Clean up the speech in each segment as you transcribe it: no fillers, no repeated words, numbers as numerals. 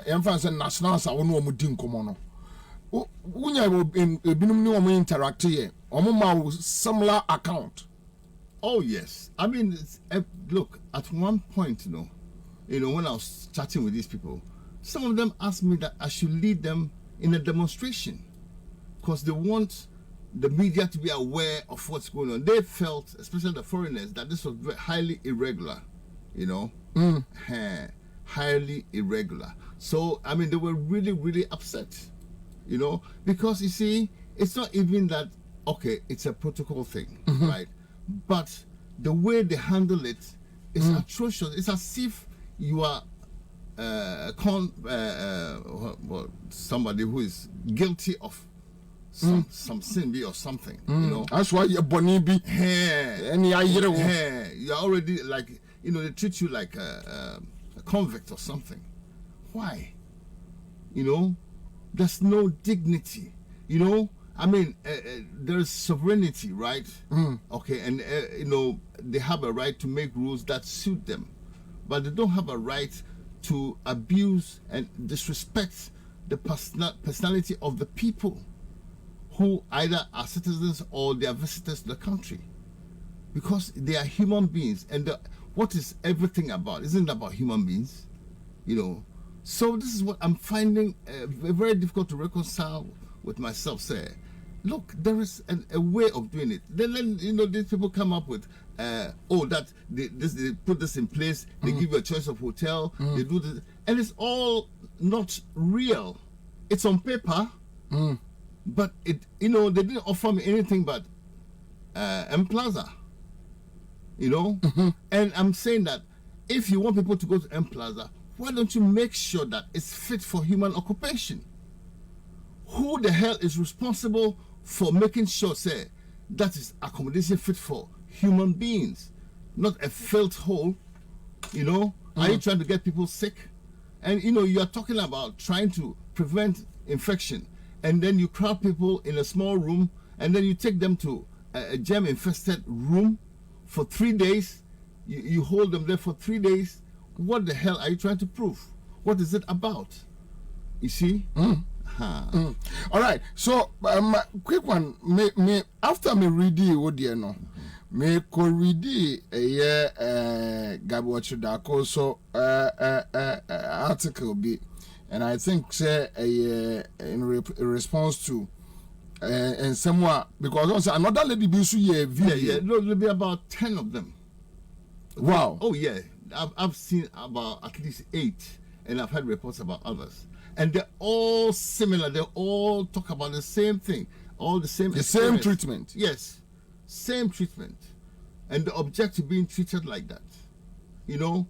emphasis national sa wonu omudi nkomo no wunya ebinum ni omo interact here omo ma similar account. Oh yes, I mean look, at one point, you know when I was chatting with these people, some of them asked me that I should lead them in a demonstration because they want the media to be aware of what's going on. They felt, especially the foreigners, that this was highly irregular, highly irregular. So I mean, they were really, really upset, because you see, it's not even that, okay, it's a protocol thing, right? But the way they handle it is atrocious. It's as if you are somebody who is guilty of some sin or something. That's why you're Bonibi. You're already like, they treat you like a convict or something. Why? There's no dignity. I mean, there's sovereignty, right? Okay, and they have a right to make rules that suit them, but they don't have a right to abuse and disrespect the personality of the people who either are citizens or they are visitors to the country, because they are human beings. And what is everything about? Isn't it about human beings? So this is what I'm finding very difficult to reconcile with myself. Say, look, there is a way of doing it. Then these people come up with that they put this in place. They give you a choice of hotel. They do this, and it's all not real. It's on paper, but they didn't offer me anything but M Plaza. And I'm saying that if you want people to go to M Plaza, why don't you make sure that it's fit for human occupation? Who the hell is responsible for making sure, say, that is accommodation fit for human beings, not a filled hole? Are you trying to get people sick? And you are talking about trying to prevent infection, and then you crowd people in a small room, and then you take them to a germ-infested room for 3 days. You hold them there for 3 days. What the hell are you trying to prove? What is it about? You see? All right. So, quick one. Me after me read it, me ko read Gabi Dako so article be, and I think say in response to and somewhat because also another lady be so video. There'll be about 10 of them. Wow. Oh yeah. I've seen about at least 8, and I've heard reports about others, and they're all similar. They all talk about the same thing, all the same treatment. Yes, same treatment, and the object being treated like that. You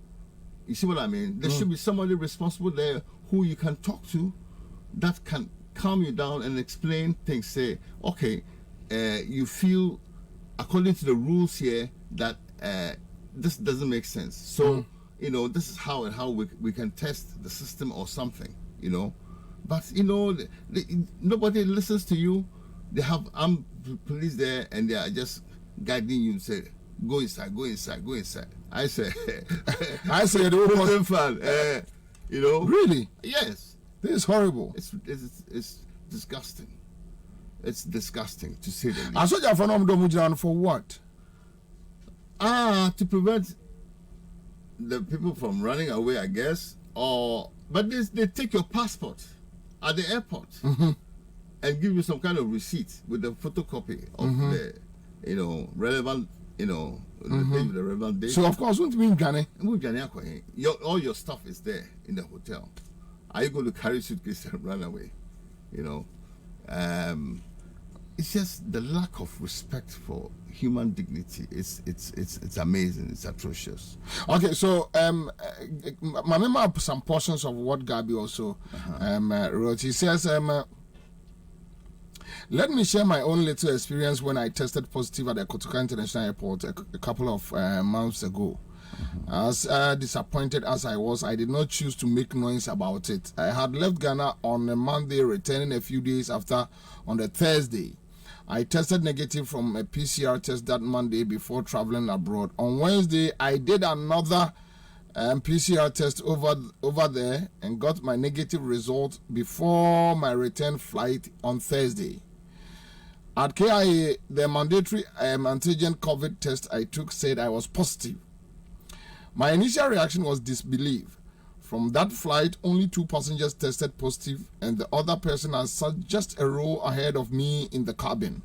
see what I mean? There should be somebody responsible there who you can talk to, that can calm you down and explain things. Say, okay, you feel according to the rules here that this doesn't make sense. So, this is how we can test the system or something, But, nobody listens to you. They have police there, and they are just guiding you and say, go inside, go inside, go inside. I say, Really? Yes. This is horrible. It's disgusting. It's disgusting, to say the least. I saw you for what? To prevent the people from running away, I guess. But they take your passport at the airport and give you some kind of receipt with a photocopy of the, relevant, the relevant date. So of course, won't mean Ghana. All your stuff is there in the hotel. Are you going to carry suitcase and run away? It's just the lack of respect for human dignity. It's amazing. It's atrocious. Okay, so I remember some portions of what Gabi also wrote. He says, let me share my own little experience when I tested positive at the Kotoka International Airport a couple of months ago. As disappointed as I was, I did not choose to make noise about it. I had left Ghana on a Monday, returning a few days after on the Thursday. I tested negative from a PCR test that Monday before traveling abroad. On Wednesday, I did another PCR test over there and got my negative result before my return flight on Thursday. At KIA, the mandatory antigen COVID test I took said I was positive. My initial reaction was disbelief. From that flight, only 2 passengers tested positive, and the other person had sat just a row ahead of me in the cabin.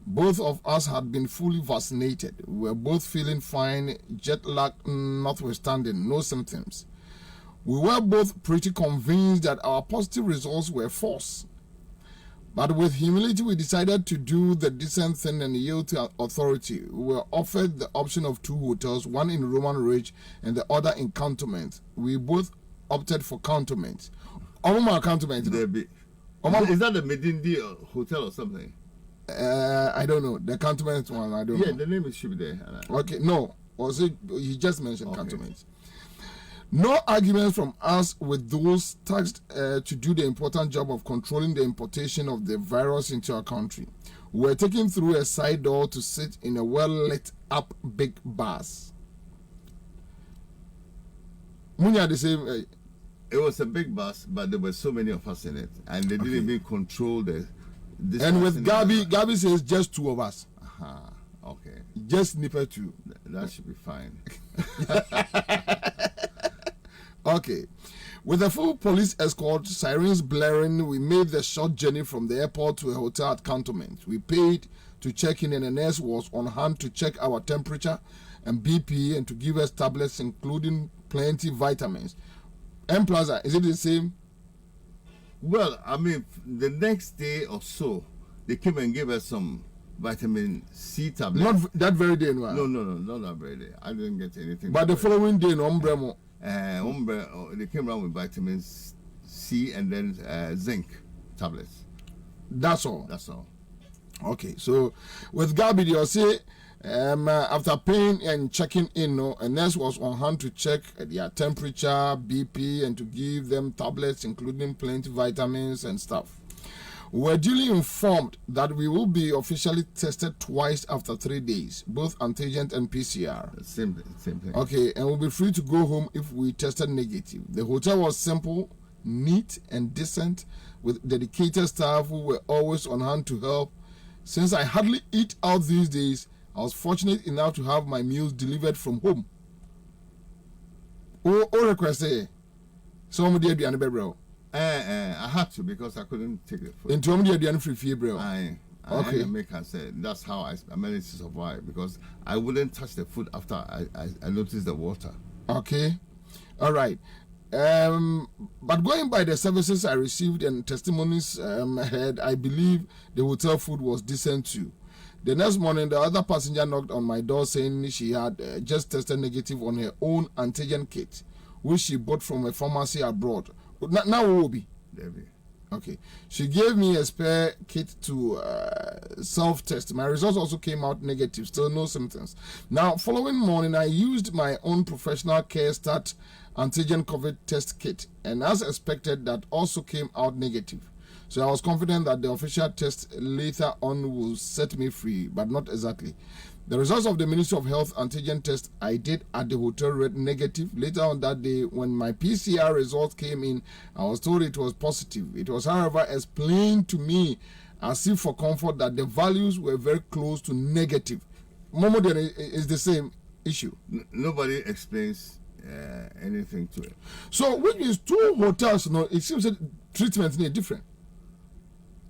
Both of us had been fully vaccinated. We were both feeling fine, jet lag notwithstanding, no symptoms. We were both pretty convinced that our positive results were false. But with humility, we decided to do the decent thing and yield to authority. We were offered the option of 2 hotels, one in Roman Ridge and the other in Cantonment. We both opted for Cantonment. Cantonment. Is that the Medindi hotel or something? I don't know. The Cantonment one, I don't know. Yeah, the name should be there. Okay, no. Was it? He just mentioned Cantonment. No arguments from us with those tasked to do the important job of controlling the importation of the virus into our country. We were taken through a side door to sit in a well-lit up big bus. Munya the same. It was a big bus, but there were so many of us in it, and they didn't even control the. And with Gabi says just 2 of us. Okay. Just nipper 2. That should be fine. Okay. With a full police escort, sirens blaring, we made the short journey from the airport to a hotel at Cantonment. We paid to check in, and a nurse was on hand to check our temperature and BP and to give us tablets, including plenty vitamins. M Plaza, is it the same? Well, I mean, the next day or so, they came and gave us some vitamin C tablets. Not that very day, no? No, not that very day. I didn't get anything. But the following day, no, Umbremo. They came around with vitamin C and then zinc tablets. That's all. That's all. Okay, so with Gabi, you'll say after paying and checking in, a nurse was on hand to check their temperature, BP, and to give them tablets, including plenty vitamins and stuff. We were duly informed that we will be officially tested twice after 3 days, both antigen and PCR. Same thing. Okay, and we'll be free to go home if we tested negative. The hotel was simple, neat, and decent, with dedicated staff who were always on hand to help. Since I hardly eat out these days, I was fortunate enough to have my meals delivered from home. Request somebody at the end, bro. I had to because I couldn't take the food. In terms of the free bro. I Okay. make her say that's how I managed to survive, because I wouldn't touch the food after I noticed the water. Okay, all right. But going by the services I received and testimonies ahead, I believe the hotel food was decent too. The next morning, the other passenger knocked on my door saying she had just tested negative on her own antigen kit, which she bought from a pharmacy abroad. Now, Bobie. Okay. She gave me a spare kit to self-test. My results also came out negative, still no symptoms. Now, following morning, I used my own professional care start antigen COVID test kit, and as expected, that also came out negative. So I was confident that the official test later on will set me free, but not exactly. The results of the Ministry of Health antigen test I did at the hotel read negative. Later on that day, when my PCR results came in, I was told it was positive. It was, however, explained to me as if for comfort that the values were very close to negative. Momo is the same issue. Nobody explains anything to it. So, which means 2 hotels, it seems that treatments are different.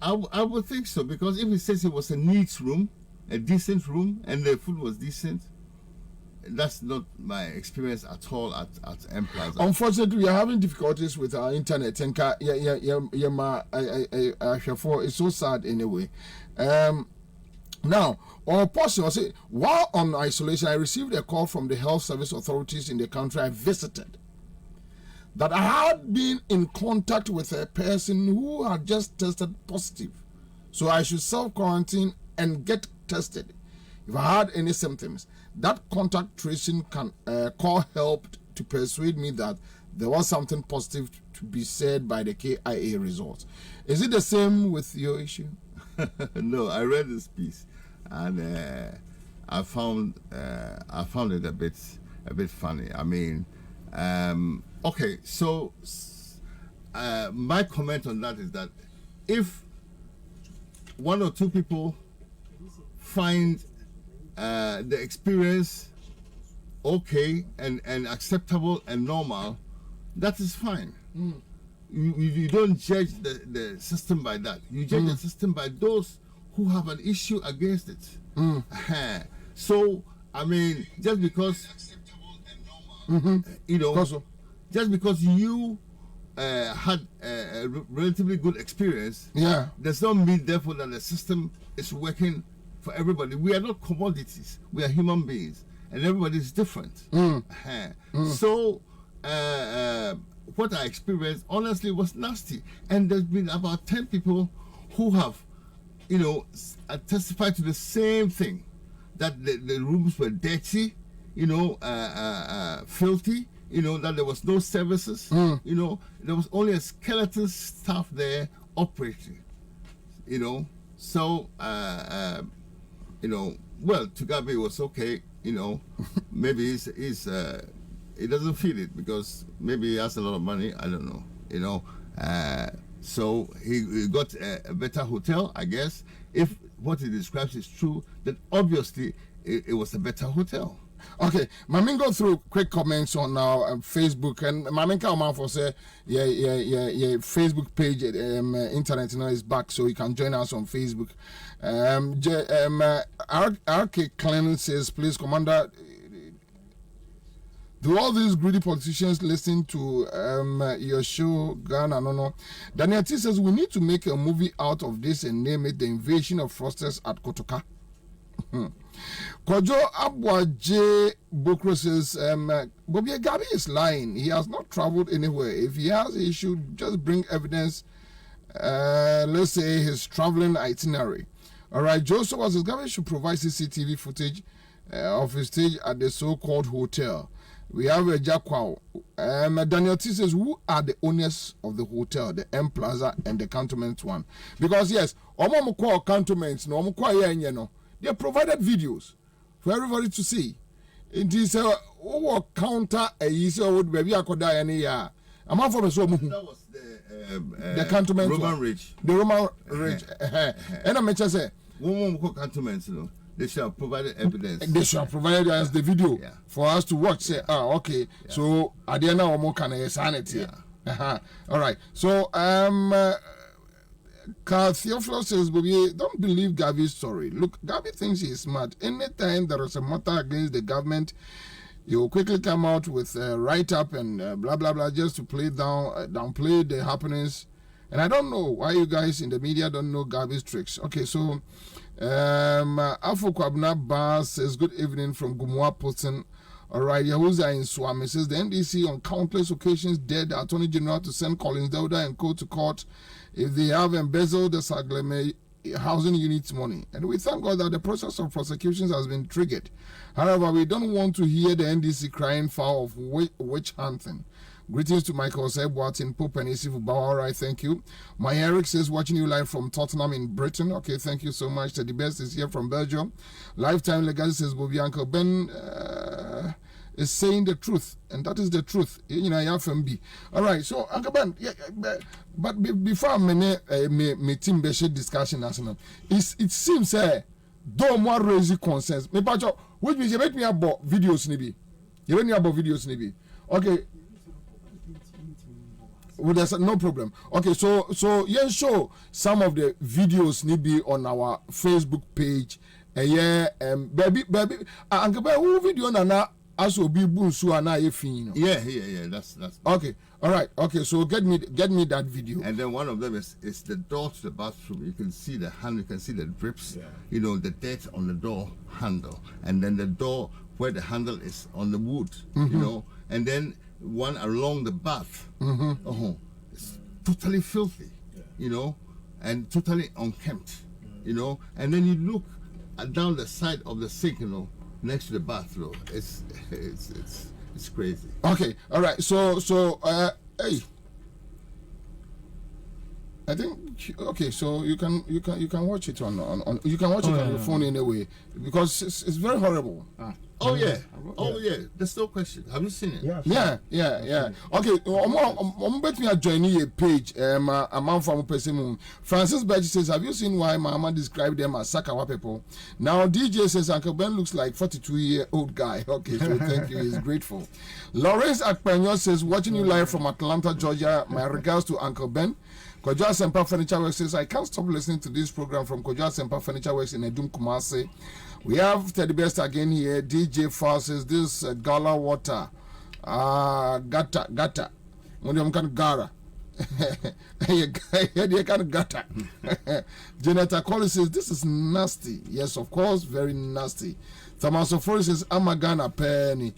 I would think so, because if it says it was a neat room, a decent room, and the food was decent, that's not my experience at all at M Plaza. Unfortunately, we are having difficulties with our internet. And it's so sad anyway. Now, or possible, say, while on isolation, I received a call from the health service authorities in the country I visited that I had been in contact with a person who had just tested positive. So I should self-quarantine and get tested if I had any symptoms. That contact tracing call helped to persuade me that there was something positive to be said by the KIA results. Is it the same with your issue? No, I read this piece and I found it a bit funny. I mean, Okay, so my comment on that is that if one or two people find the experience okay and acceptable and normal, that is fine. You don't judge the system by that. You judge the system by those who have an issue against it. So, I mean, just because you know, just because you had a relatively good experience, does not mean therefore that the system is working for everybody. We are not commodities. We are human beings, and everybody is different. So, what I experienced honestly was nasty, and there's been about 10 people who have, you know, testified to the same thing, that the rooms were dirty, you know, filthy, you know, that there was no services, you know, there was only a skeleton staff there operating, you know. So, you know, well, Tugabe was okay, you know, maybe he doesn't feel it because maybe he has a lot of money, I don't know, you know. So he got a better hotel, I guess. If what he describes is true, then obviously it was a better hotel. Okay, Mamin go through quick comments on our Facebook, and Mamin come out for say, yeah, Facebook page, internet now is back, so you can join us on Facebook. RK Clement says, please, Commander, do all these greedy politicians listen to your show, Ghana? No. Daniel T says, we need to make a movie out of this and name it The Invasion of Frosters at Kotoka. Kojo Abwaje Bokro says, Bobie Gabi is lying. He has not traveled anywhere. If he has an issue, just bring evidence. Let's say his traveling itinerary. All right, Joseph says Gabi should provide CCTV footage of his stage at the so-called hotel. We have a Jakwao. Daniel T says, who are the owners of the hotel, the M Plaza and the Cantonment one? Because yes, Omomoko Cantonments, no Omoko no. They provided videos for everybody to see. It is a counter a easy old baby. I could die any year. I'm out for the so. That was the Cantonment Roman Ridge. The Roman Ridge. And I'm just say, one Cantonments, you know. They shall have provided evidence. They shall have provided us the video for us to watch. Say, okay. So, at the end of more can I sanity. All right. So, Carl Theophilus says, Bobie, don't believe Gabi's story. Look, Gabi thinks he is smart. Anytime there is a matter against the government, he will quickly come out with a write-up and blah, blah, blah, just to downplay the happenings. And I don't know why you guys in the media don't know Gabi's tricks. Okay, so Afo Kwabena Bar says, good evening from Gumwa Posten. All right, Yahuza in Swami says, the NDC on countless occasions dared the Attorney General to send Collins Dauda and co to court if they have embezzled the Sagleme housing units money. And we thank God that the process of prosecutions has been triggered. However, we don't want to hear the NDC crying foul of witch hunting. Greetings to Michael Sebwat in Pope and Isifu Bawara. Thank you. My Eric says, watching you live from Tottenham in Britain. Okay, thank you so much. The best is here from Belgium. Lifetime Legacy says, Bobie, Uncle Ben is saying the truth, and that is the truth. You know, FMB. All right, so Uncle Ben, but before me team Beshe discussion, it seems though more raising concerns. Which means you make me about videos, nibi. You make me about videos, nibi. Okay. Well, there's no problem. Okay, so yeah, show some of the videos maybe on our Facebook page. Baby, Uncle Ben, who video na also be bunsu ana efin. Yeah. That's okay. All right. Okay, so get me that video. And then one of them is the door to the bathroom. You can see the hand. You can see the drips. You know, the dirt on the door handle, and then the door where the handle is on the wood. You know, and then one along the bath. It's totally filthy, you know, and totally unkempt, you know. And then you look down the side of the sink, you know, next to the bathroom. It's crazy. Okay, all right. So hey, I think okay. So you can watch it on you can watch it on your phone anyway, because it's very horrible. Oh yeah. Oh yeah. There's no question. Have you seen it? Yeah. Okay. Bet me joining a page. A man from Pessimum. Francis Berge says, "Have you seen why Mama described them as Sakawa people?" Now DJ says Uncle Ben looks like 42-year-old guy. Okay, so thank you. He's grateful. Lawrence Akpenyo says, "Watching you live from Atlanta, Georgia. My regards to Uncle Ben." Kojo Sempa Furniture Works says, "I can't stop listening to this program from Kojo Sempa Furniture Works in Edum Kumasi." We have Teddy Best again here. DJ Fall says, "This gala water. Gata. When you can gara. You can gata." Janetta Collins says, "This is nasty." Yes, of course, very nasty. Thomas Ofori says, "Amagana penny."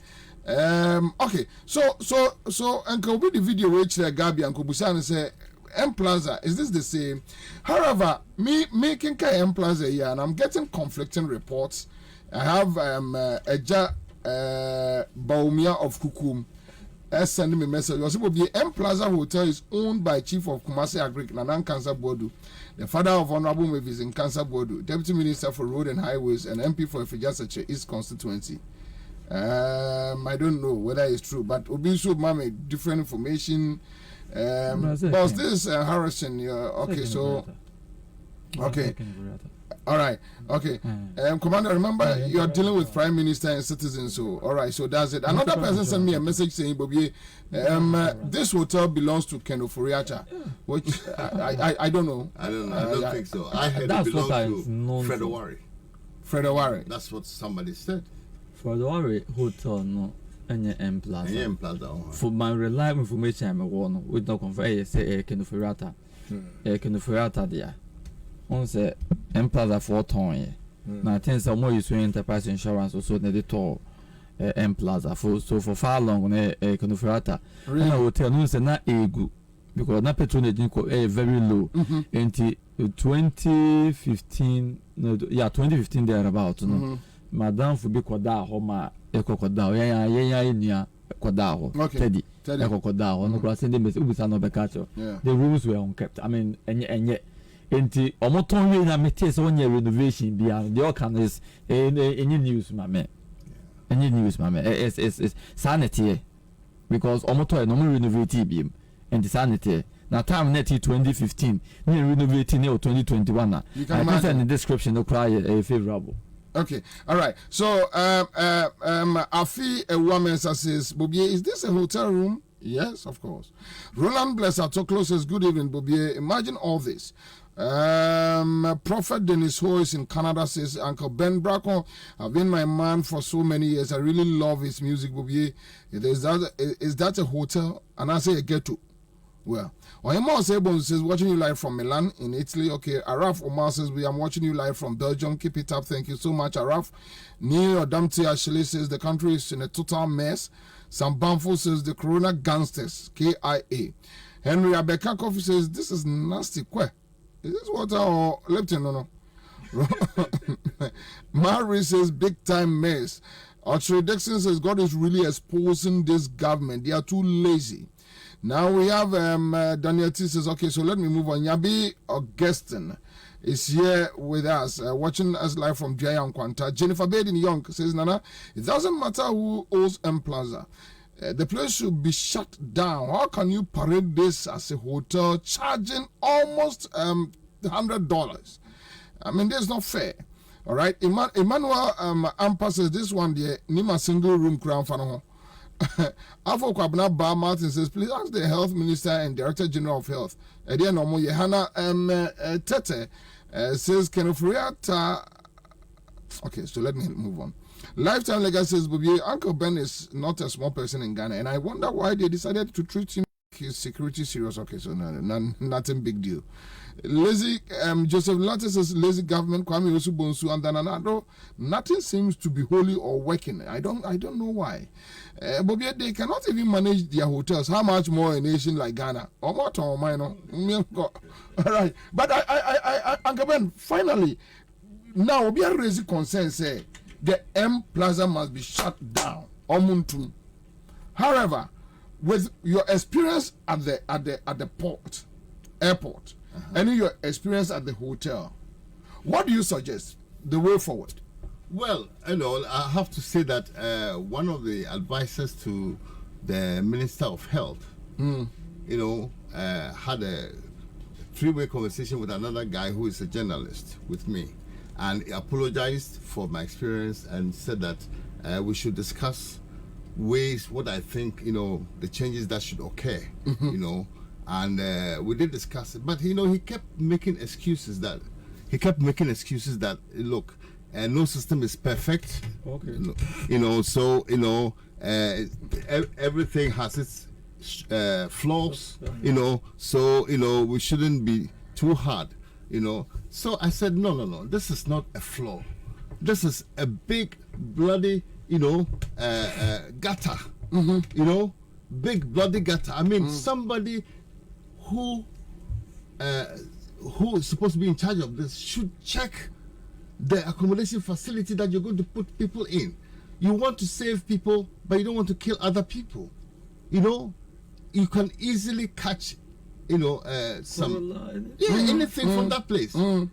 Okay, so Uncle be the video which Gabi and Kubusan say M Plaza, is this the same? However, me making M Plaza here, and I'm getting conflicting reports. I have Eja Baumia of Kukum sending me a message. The M Plaza Hotel is owned by Chief of Kumasi Agric Nanan Kansa Bodu, the father of Honorable Mavis in Kansa Bodu, Deputy Minister for Road and Highways, and MP for Efijasache East Constituency. I don't know whether it's true, but Obisu Mame, different information. Boss, this is Harrison. Okay, so okay, all right, okay. Commander, remember you're dealing with Prime Minister and citizens, so all right, so that's it. Another person sent me a message saying, "Bobie, this hotel belongs to Ken Oforiatta," which I don't know. I don't think so. I heard it belongs to Fred Owari. Fred Owari. That's what somebody said. Fred Owari hotel no. M Plaza. For my reliable information, I'm a one with no confirm. Say Kenufurata, Kenufurata there. On say M Plaza 4 ton. Now I think some more you swing enterprise insurance also the tour M Plaza for far long Kenufurata. And hotel no say not a good because na patronage very low. Until 2015, no, yeah, 2015 thereabout. No, Madame Fubi Kwada Homa. Ekokoda ya nia koda ho Teddy ekokoda ho no class dey message ubusa no be catch. The rooms were unkept. I mean enye enti omoton we na mete so onye renovation bia the all can is any news mame it's sanity because omoton no renovate biem and the sanity na time net 2015 ni renovate ni 2021 na I can send the description no cry favorable. Okay, all right. So, Afi Ewamensa says, "Bobie, is this a hotel room?" Yes, of course. Roland Blesser Toklo says, "Good evening, Bobie. Imagine all this." Prophet Dennis Hoyes in Canada says, "Uncle Ben Brako, I've been my man for so many years. I really love his music, Bobie. Is that a hotel?" And I say a ghetto. Well, Oyema Osebon says, "Watching you live from Milan in Italy." Okay, Araf Omar says, "I'm watching you live from Belgium. Keep it up. Thank you so much, Araf." Neil Adamti Ashley says, "The country is in a total mess." Sam Bamfo says, "The Corona gangsters, KIA." Henry Abeka Coffee says, "This is nasty. Is this water or Lipton? No. Mary says, "Big time mess." Archie Dixon says, "God is really exposing this government. They are too lazy." Now we have Daniel T says, "Okay, so let me move on." Yabi Augustin is here with us, watching us live from Jaya Kwanta. Jennifer Baden Young says, "Nana, it doesn't matter who owns M Plaza. The place should be shut down. How can you parade this as a hotel charging almost $100? I mean, that's not fair." All right, Emmanuel Ampa says, "This one, the Nima single room crown for Afo Kwabena Bar Martin says, "Please ask the Health Minister and Director General of Health." Edian Omo Yehana Tete says, "Kenofuriata." Okay, so let me move on. Lifetime Legacy says, "Bobie, Uncle Ben is not a small person in Ghana, and I wonder why they decided to treat him his security serious." Okay, so nothing big deal. Lazy Joseph Latte says, "Lazy government, Kwame Osubonsu and Dananado, nothing seems to be holy or working. I don't know why. Bobie, they cannot even manage their hotels. How much more a nation like Ghana? Or what or minor? All right, but I Uncle Ben, finally, now we are raising concerns. Say the M Plaza must be shut down. Omuntu. However, with your experience at the airport, and your experience at the hotel, what do you suggest the way forward? Well, I have to say that one of the advisors to the Minister of Health, had a three-way conversation with another guy who is a journalist with me, and he apologized for my experience and said that we should discuss what I think, the changes that should occur, and we did discuss it, but he kept making excuses that look, no system is perfect. Okay. Everything has its flaws. So we shouldn't be too hard. So I said, no, this is not a flaw. This is a big bloody gutter. Big bloody gutter. I mean, somebody who is supposed to be in charge of this should check the accommodation facility that you're going to put people in. You want to save people, but you don't want to kill other people. You can easily catch, anything from that place. And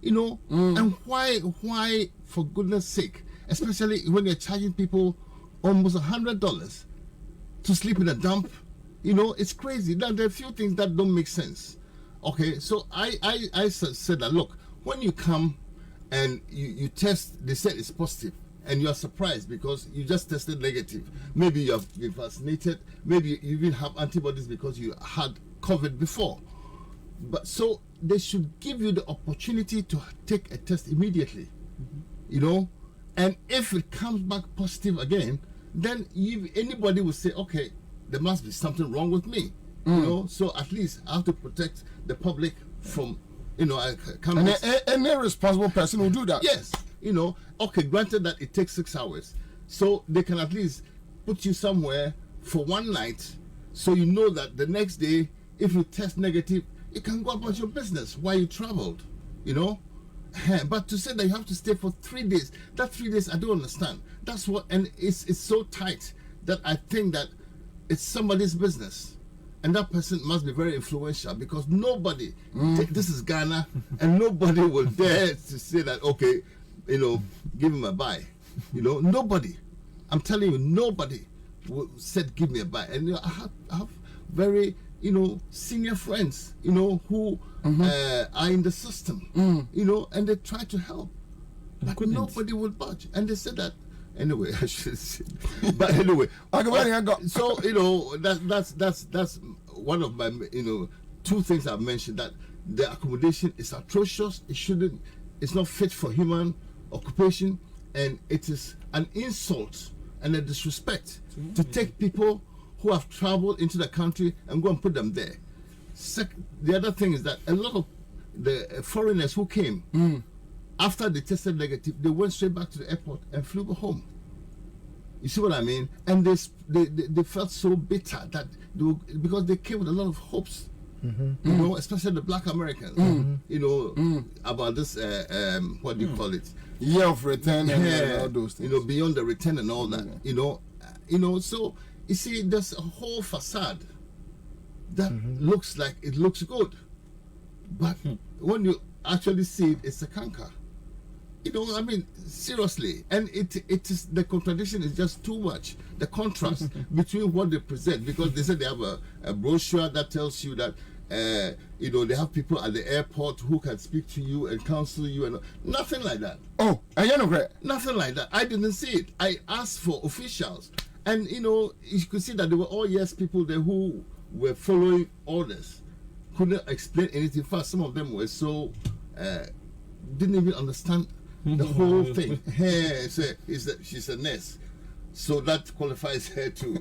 why, for goodness sake, especially when you're charging people almost $100 to sleep in a dump, it's crazy. Now, there are a few things that don't make sense. Okay, so I said that, look, when you come and you test, they said it's positive, and you are surprised because you just tested negative. Maybe you have been vaccinated, maybe you even have antibodies because you had COVID before. But so they should give you the opportunity to take a test immediately, and if it comes back positive again, then anybody will say, okay, there must be something wrong with me. So at least I have to protect the public from, I can't. And any responsible person will do that. Yes, okay, granted that it takes 6 hours, so they can at least put you somewhere for one night, so you know that the next day, if you test negative, you can go about your business while you traveled, But to say that you have to stay for 3 days, that 3 days I don't understand. That's what, and it's so tight that I think that it's somebody's business. And that person must be very influential, because nobody, this is Ghana, and nobody will dare to say that, okay, give him a buy. Nobody. I'm telling you, nobody said give me a buy. And I have very, senior friends, who are in the system, and they try to help. But nobody will budge. And they said that. Anyway, I should say. But anyway, so that's one of my two things I've mentioned, that the accommodation is atrocious. It's not fit for human occupation, and it is an insult and a disrespect to take people who have traveled into the country and go and put them there. The other thing is that a lot of the foreigners who came, after they tested negative, they went straight back to the airport and flew home. You see what I mean? And they felt so bitter that because they came with a lot of hopes, especially the Black Americans, about this, what do you call it? Year of return and all those things. Beyond the return and all that. So you see, there's a whole facade that looks like it looks good, but when you actually see it, it's a canker. Seriously. And it is, the contradiction is just too much. The contrast between what they present, because they said they have a brochure that tells you that, they have people at the airport who can speak to you and counsel you, and nothing like that. Oh, nothing like that. I didn't see it. I asked for officials, and you could see that there were all people there who were following orders, couldn't explain anything. First, some of them were so didn't even understand the whole thing. She's a nurse, so that qualifies her too.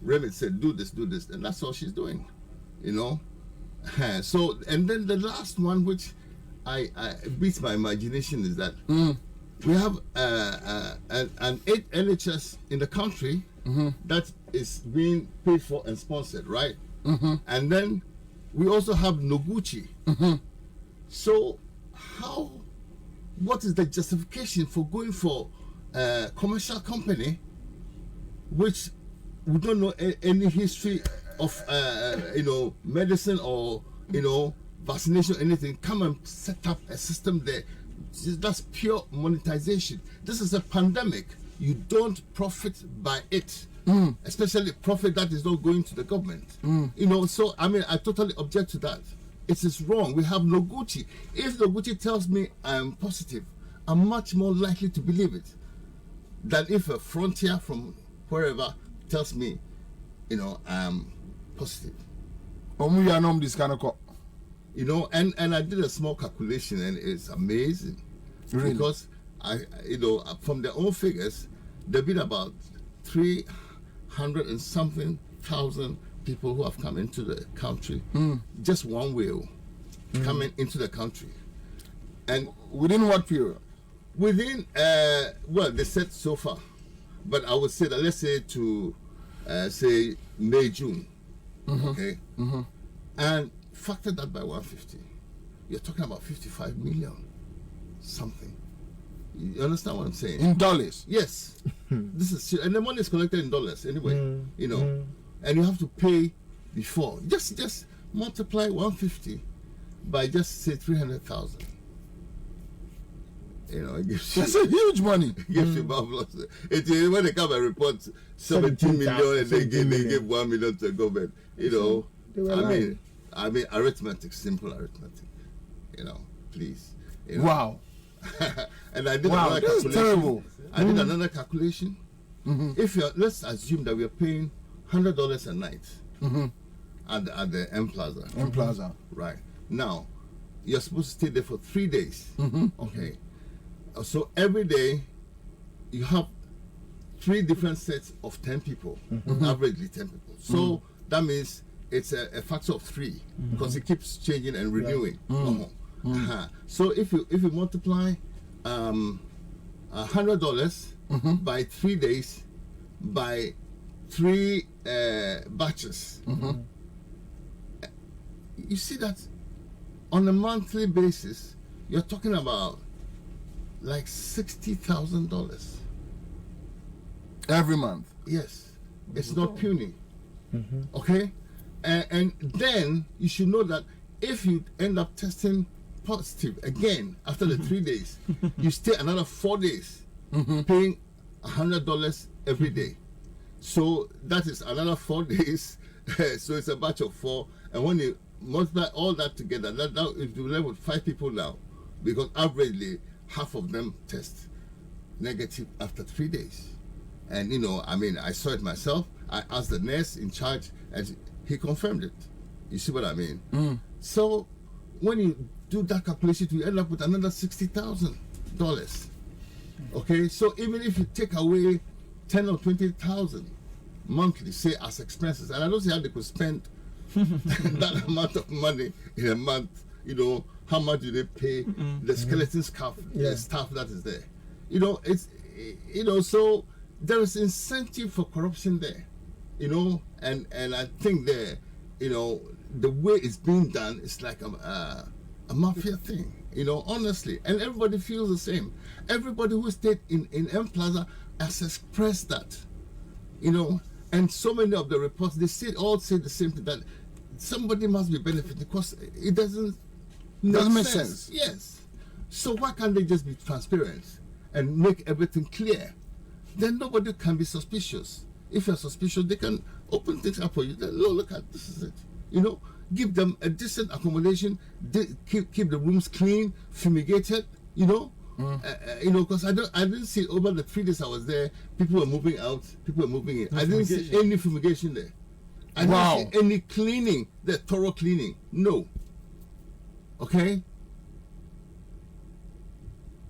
Remit said, do this, and that's all she's doing. So, and then the last one, which I beats my imagination, is that we have an NHS in the country that is being paid for and sponsored, right? And then we also have Noguchi. So what is the justification for going for a commercial company which we don't know any history of medicine or vaccination, anything, come and set up a system there. That's pure monetization. This is a pandemic. You don't profit by it, especially profit that is not going to the government. You know, so I mean, I totally object to that. It is wrong. We have Noguchi. If Noguchi tells me I'm positive, I'm much more likely to believe it than if a frontier from wherever tells me, you know, I'm positive. You know, and I did a small calculation, and it's amazing. Really? Because you know, from their own figures, there've been about 300 and something thousand people who have come into the country, just one way, coming into the country. And within what period? Within, well, they said so far, but I would say that, let's say to, say May, June, okay? And factor that by 150, you're talking about 55 million something. You understand what I'm saying? In dollars? Yes. This is, and the money is collected in dollars anyway, you know, and you have to pay before. Just multiply 150 by just say 300,000. You know, it gives that's a huge money. It gives you marvelous. When they come and report 17 million and they give 1 million to the government, you know. I mean, arithmetic, simple arithmetic. You know, please. You know. Wow. And I did another calculation. That's terrible. I did another calculation. If you're, let's assume that we are paying $100 a night at the M Plaza. M Plaza. Right. Now, you're supposed to stay there for 3 days. Okay. So every day, you have 3 different sets of 10 people, averagely 10 people. So that means it's a factor of 3 because it keeps changing and renewing. So if you multiply $100 by 3 days by 3 batches, you see that on a monthly basis, you're talking about like $60,000 every month. Yes, it's not puny. Okay, and then you should know that if you end up testing positive again after the 3 days, you stay another 4 days, paying $100 every day. So that is another 4 days. So it's a batch of 4, and when you multiply all that together, that now if you live with 5 people now, because averagely half of them test negative after 3 days. And you know, I mean, I saw it myself. I asked the nurse in charge, and he confirmed it. You see what I mean? So when you do that calculation, you end up with another $60,000. Okay, so even if you take away 10 or 20,000 monthly, say as expenses, and I don't see how they could spend that amount of money in a month. You know, how much do they pay the skeleton staff, the staff that is there? You know, it's, you know, so there is incentive for corruption there, you know, and I think there, you know, the way it's being done is like a mafia thing, you know, honestly, and everybody feels the same. Everybody who stayed in M Plaza has expressed that, you know, and so many of the reports, they all say the same thing, that somebody must be benefiting because it doesn't make sense. Yes. So why can't they just be transparent and make everything clear? Then nobody can be suspicious. If you're suspicious, they can open things up for you. Look at this is it. You know, give them a decent accommodation. Keep the rooms clean, fumigated. You know, you know, because I didn't see over the 3 days I was there. People were moving out. People were moving in. I didn't see any fumigation there. I didn't see any cleaning. The thorough cleaning. No. Okay.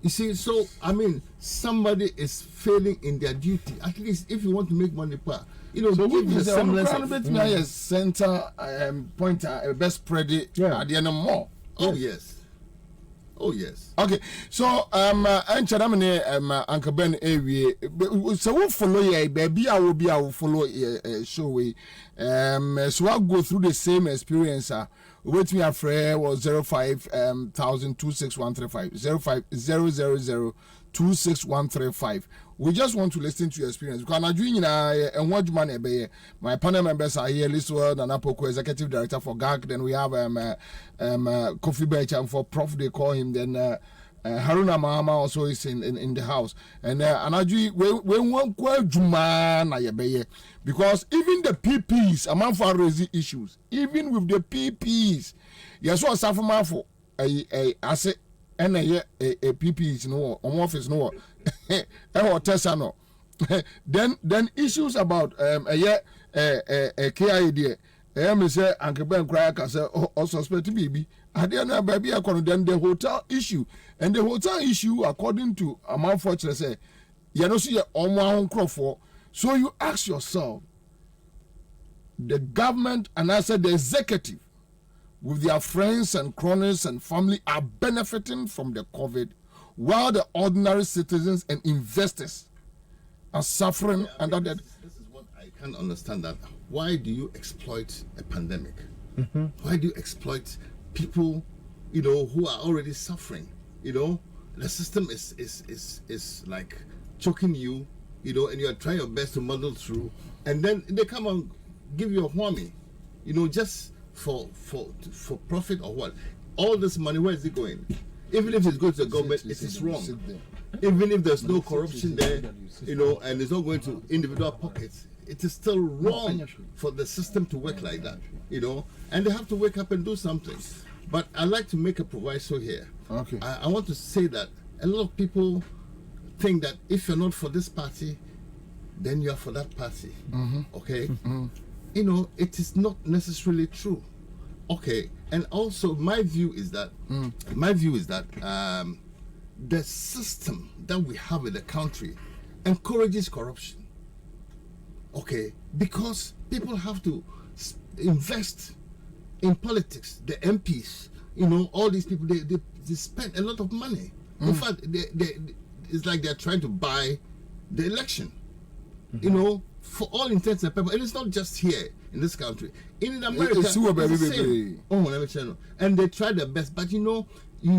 You see, so I mean, somebody is failing in their duty. At least, if you want to make money, you know, so give the semblance of center pointer, best spread it at the end of more. Oh yes. Oh yes. Okay, so Uncle Ben area. So we follow ye, baby. I will follow show we. So I'll go through the same experience. Wait me a friend was 05,26135 05000 26135. We just want to listen to your experience. Because I'm doing and what man my panel members are here. Liswell and Apoko, executive director for GAG. Then we have Kofi Beckham for Prof. They call him. Then Haruna Mahama also is in the house. And we won't call Juma na yebeye, because even the PPs among for raising issues, even with the PPs, yes, what suffer for a asset. And a PPs no on office no no then issues about a KID me say Uncle Ben cry say or suspect baby at the end baby then the hotel issue, and the hotel issue according to amount fortune say you know see on for. So you ask yourself, the government and I said the executive with their friends and cronies and family are benefiting from the COVID, while the ordinary citizens and investors are suffering under that. This is what I can't understand. That why do you exploit a pandemic? Mm-hmm. Why do you exploit people, who are already suffering? The system is like choking you, and you are trying your best to muddle through, and then they come and give you a whammy, just for profit or what? All this money, where is it going? Even if it goes to the government, it is wrong. Even if there's no corruption there, and it's not going to individual pockets, it is still wrong for the system to work like that, and they have to wake up and do something. But I'd like to make a proviso here. Okay. I want to say that a lot of people think that if you're not for this party, then you are for that party. Mm-hmm. Okay? Mm-hmm. It is not necessarily true. Okay, and also my view is that the system that we have in the country encourages corruption. Okay, because people have to invest in politics. The MPs, all these people, they spend a lot of money. In fact, it's like they're trying to buy the election. Mm-hmm. For all intents and purposes, and it's not just here in this country. In America, it's the same. Let me tell you. And they try their best, but you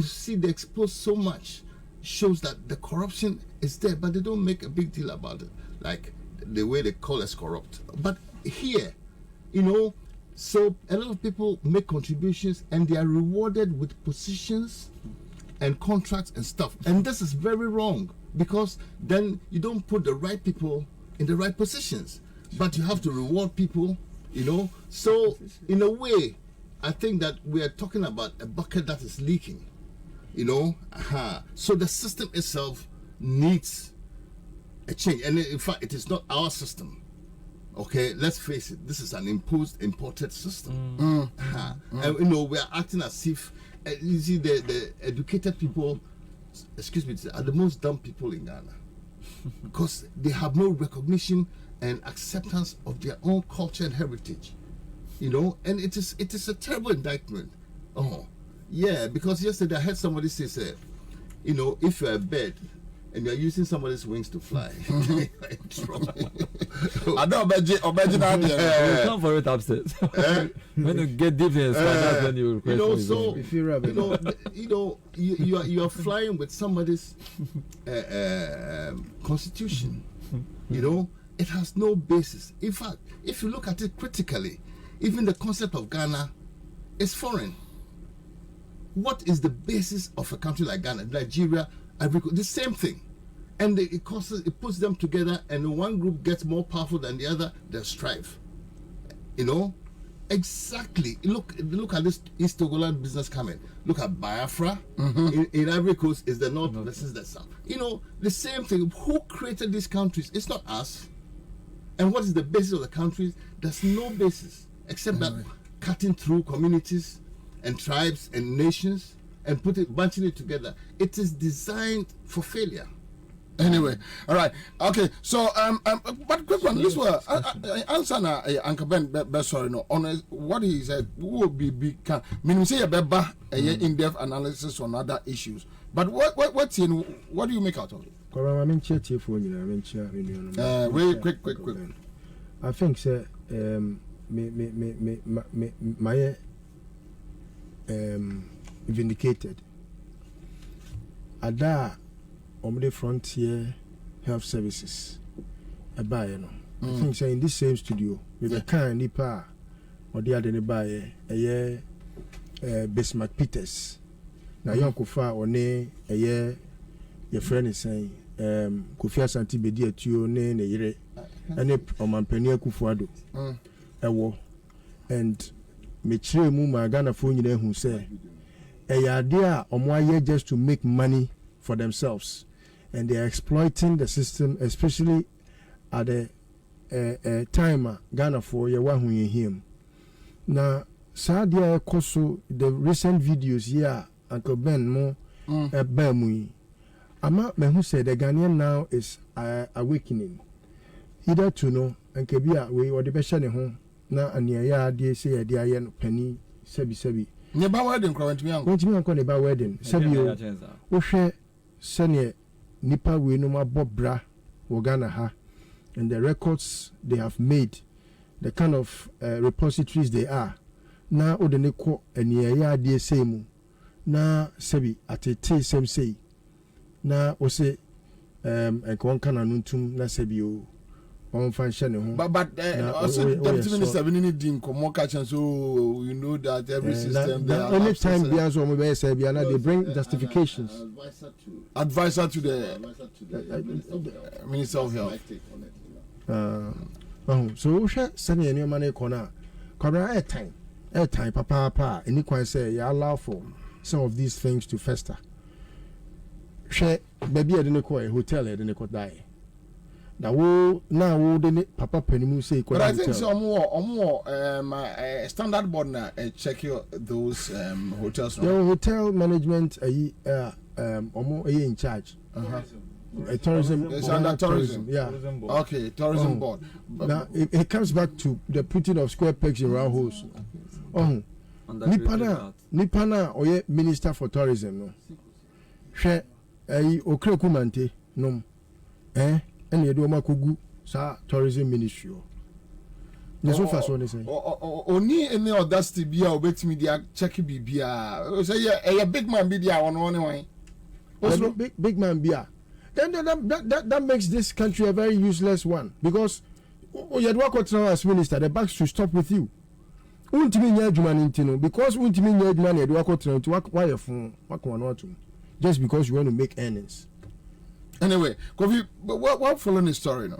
see they expose so much, shows that the corruption is there, but they don't make a big deal about it, like the way they call us corrupt. But here, so a lot of people make contributions and they are rewarded with positions and contracts and stuff, and this is very wrong, because then you don't put the right people in the right positions, but you have to reward people, So in a way, I think that we are talking about a bucket that is leaking, So the system itself needs a change, and in fact, it is not our system. Okay, let's face it. This is an imported system, and we are acting as if you see the educated people, are the most dumb people in Ghana. Because they have no recognition and acceptance of their own culture and heritage, and it is a terrible indictment. Because yesterday I heard somebody say, if you're a bird and you're using somebody's wings to fly, you're in trouble. I don't imagine come for it upstairs. When you get deep in, that's when you request so you are flying with somebody's constitution. It has no basis. In fact, if you look at it critically, even the concept of Ghana is foreign. What is the basis of a country like Ghana, Nigeria, Ivory Coast? The same thing. And it puts them together, and one group gets more powerful than the other, they strive. Exactly. Look at this East Togoland business coming. Look at Biafra. Mm-hmm. In Ivory Coast is the north versus the south. The same thing. Who created these countries? It's not us. And what is the basis of the countries? There's no basis except that cutting through communities and tribes and nations and bunching it together. It is designed for failure. Anyway, all right, okay. So, but quick one. This was Ansah Uncle Ben. Sorry, no. On what he said, will be can. Meaning say a in-depth analysis on other issues. But what do you make out of it? Wait, quick. I think sir, my vindicated. Ada the frontier health services about you know. I think say in this same studio with a kind nipa or the other by a Bismarck Peters. Now young Kufa or ne a year your friend is saying Kufia Santi Bedi at you ne yere and a Mampenia Kufuado a war and Michire Muma Ghana phone you who say a idea on 1 year just to make money for themselves and they are exploiting the system, especially at the time Ghana for your one who you him. Now, Sadia Koso, the recent videos here, Uncle Ben Mo, Bamui. Ama me who said the Ghanaian now is awakening. Either to know and Kabia, we or the Beshane home, now and ya dear say a dear penny, sebi. Never wedding, current me uncle. Won't you uncle about wedding? Sebi, Oshe, Senior, Nipa, we no more Bob Bra, Wogana ha. And the records they have made, the kind of repositories they are. Now, Odeneko and ya dear same. Now, Sebi, at a tea same say. Now, Ose, and Kwankan Nuntum, na Sebio, on function. But also, Deputy Minister, we need to come catch and so you know that every system. Only time they bring justifications. Advisor to the Minister of Health. So sending any money corner, airtime, papa, and you can say you allow for some of these things to fester. Share baby, I didn't call a hotel, I didn't die. Now, didn't papa Penny say, but I think some more standard board now check those hotels. Your hotel management, almost in charge. Tourism. It's under tourism. Yeah. Tourism board. Okay, tourism board. Now it comes back to the putting of square pegs in round holes. Nipana or minister for tourism. No. Share Okrekumante. No. And you do makugu sa tourism ministry. Yes, so far so they say. Only any audacity be a wait media check BBA. Say a big man be there on way. Big man be a. Then that makes this country a very useless one because you had worked as minister, the banks should stop with you. Because just because you want to make earnings. Anyway, Kofi, what following the story now?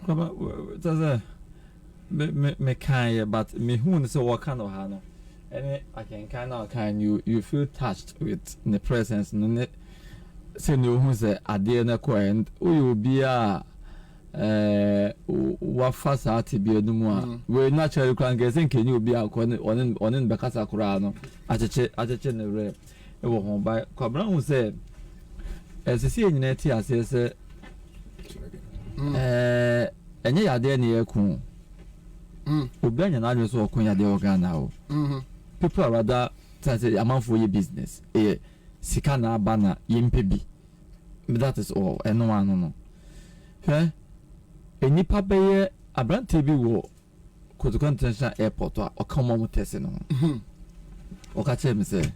Me kind, but me who say what kind of hano, and I can you feel touched with the presence. Say no who say adie na ko and you be a wa fasa ati bi enum a we naturally kan get think you be a onen bekasa kura no acheche ne re e wo hon ba Kwabena who say esisi enyina ti ase se enye yade na yakun obi anya na adwe so okun yade organa o people are rather say amanfo ye business sika na abana yempebi. That is all. Eno ano no. Enipa beye abrante bi wo Kotoka International Airport a okama mo tese no. Okache me say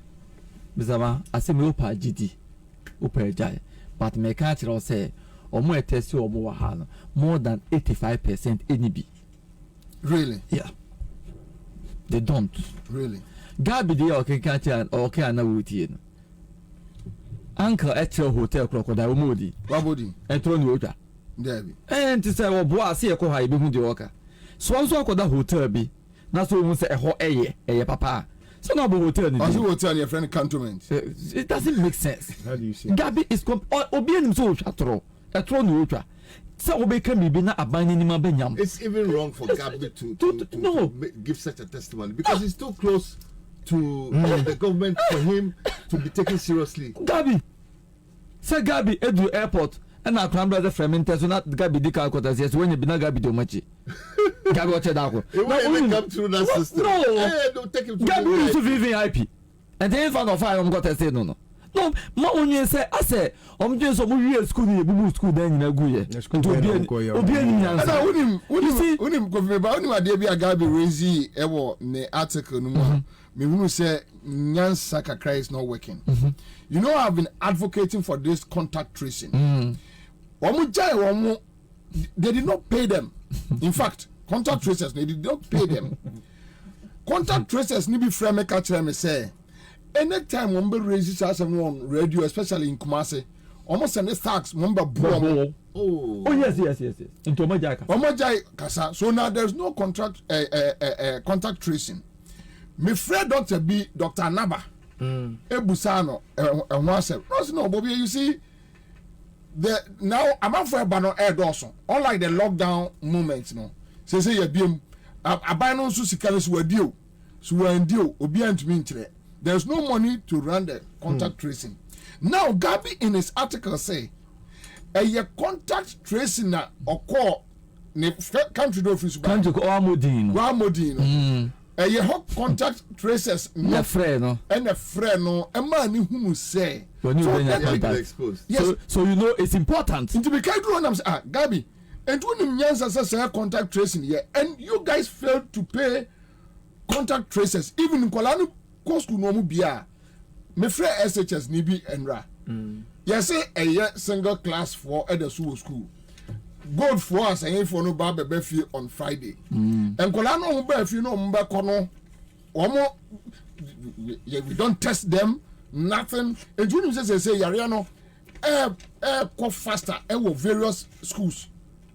bizama asemi opa gidi opa ejai but me ka kire o say omo etese omo wa ha no more than 85% enibi. Really? Yeah. They don't. Really? Gabi dey okay kache okay ana wutie no. Uncle Etro Hotel Crocodile Moody. Wabodi. Etro Nuota. Debbie. And to say, well, boy, see a coha be the worker. So also called the hotel be. Not so say a whole papa. So now hotel. You will tell your friend cantonment. It doesn't make sense. How do you say? Gabi is obeying so chatro. Etro Nuota. So we can be not abandoning my benyam. It's even wrong for Gabi to give such a testimony because it's too close to the government for him to be taken seriously. Gabi, say Gabi, Edu Airport, and our grand brother Frementas, so not Gabi Dika Cotas, yes, when you be not Gabi Domachi. Gabi Ochadako. It won't even come through that system. No, don't take him to Gabi used to be VIP. And then found of fire, I'm got to say no. No, my only say, I say, I'm just a real school, you school, then you go here. I wouldn't go about my dear Gabi Razy, ever, the article no more. Me who say Ansah is not working. You know, I've been advocating for this contact tracing. they did not pay them. In fact, contact tracers, they did not pay them. Contact tracers, ni be frame catch them say. Anytime one be raises us on radio, especially in Kumasi, almost send the stacks, member boom. Oh yes. Into Omajai kasa. So now there's no contact tracing. Me friend Dr. B, Dr. Naba, Ebusano, and one no, Bobie, you see. Now I'm out for a banner air Dawson. Unlike the lockdown moments, say you be a banner so sickness were due, so we're due, obedient to me. There's no money to run the contact tracing. Now Gabi in his article say a contact tracing na occur ne country office country Modino. A hot contact tracers no friend and a friend no a man who say when you exposed. Yes. So you know it's important. To be kind of Gabi, and when you say contact tracing here, and you guys failed to pay contact tracers, even in Kolano cost to no bia. Me free SHS nibi enra. Yes, a single class for at the school. Gold for us and for no barber befi on Friday. And Kolano befi no mbakono. We don't test them, nothing. And you say Yariano quite faster with various schools,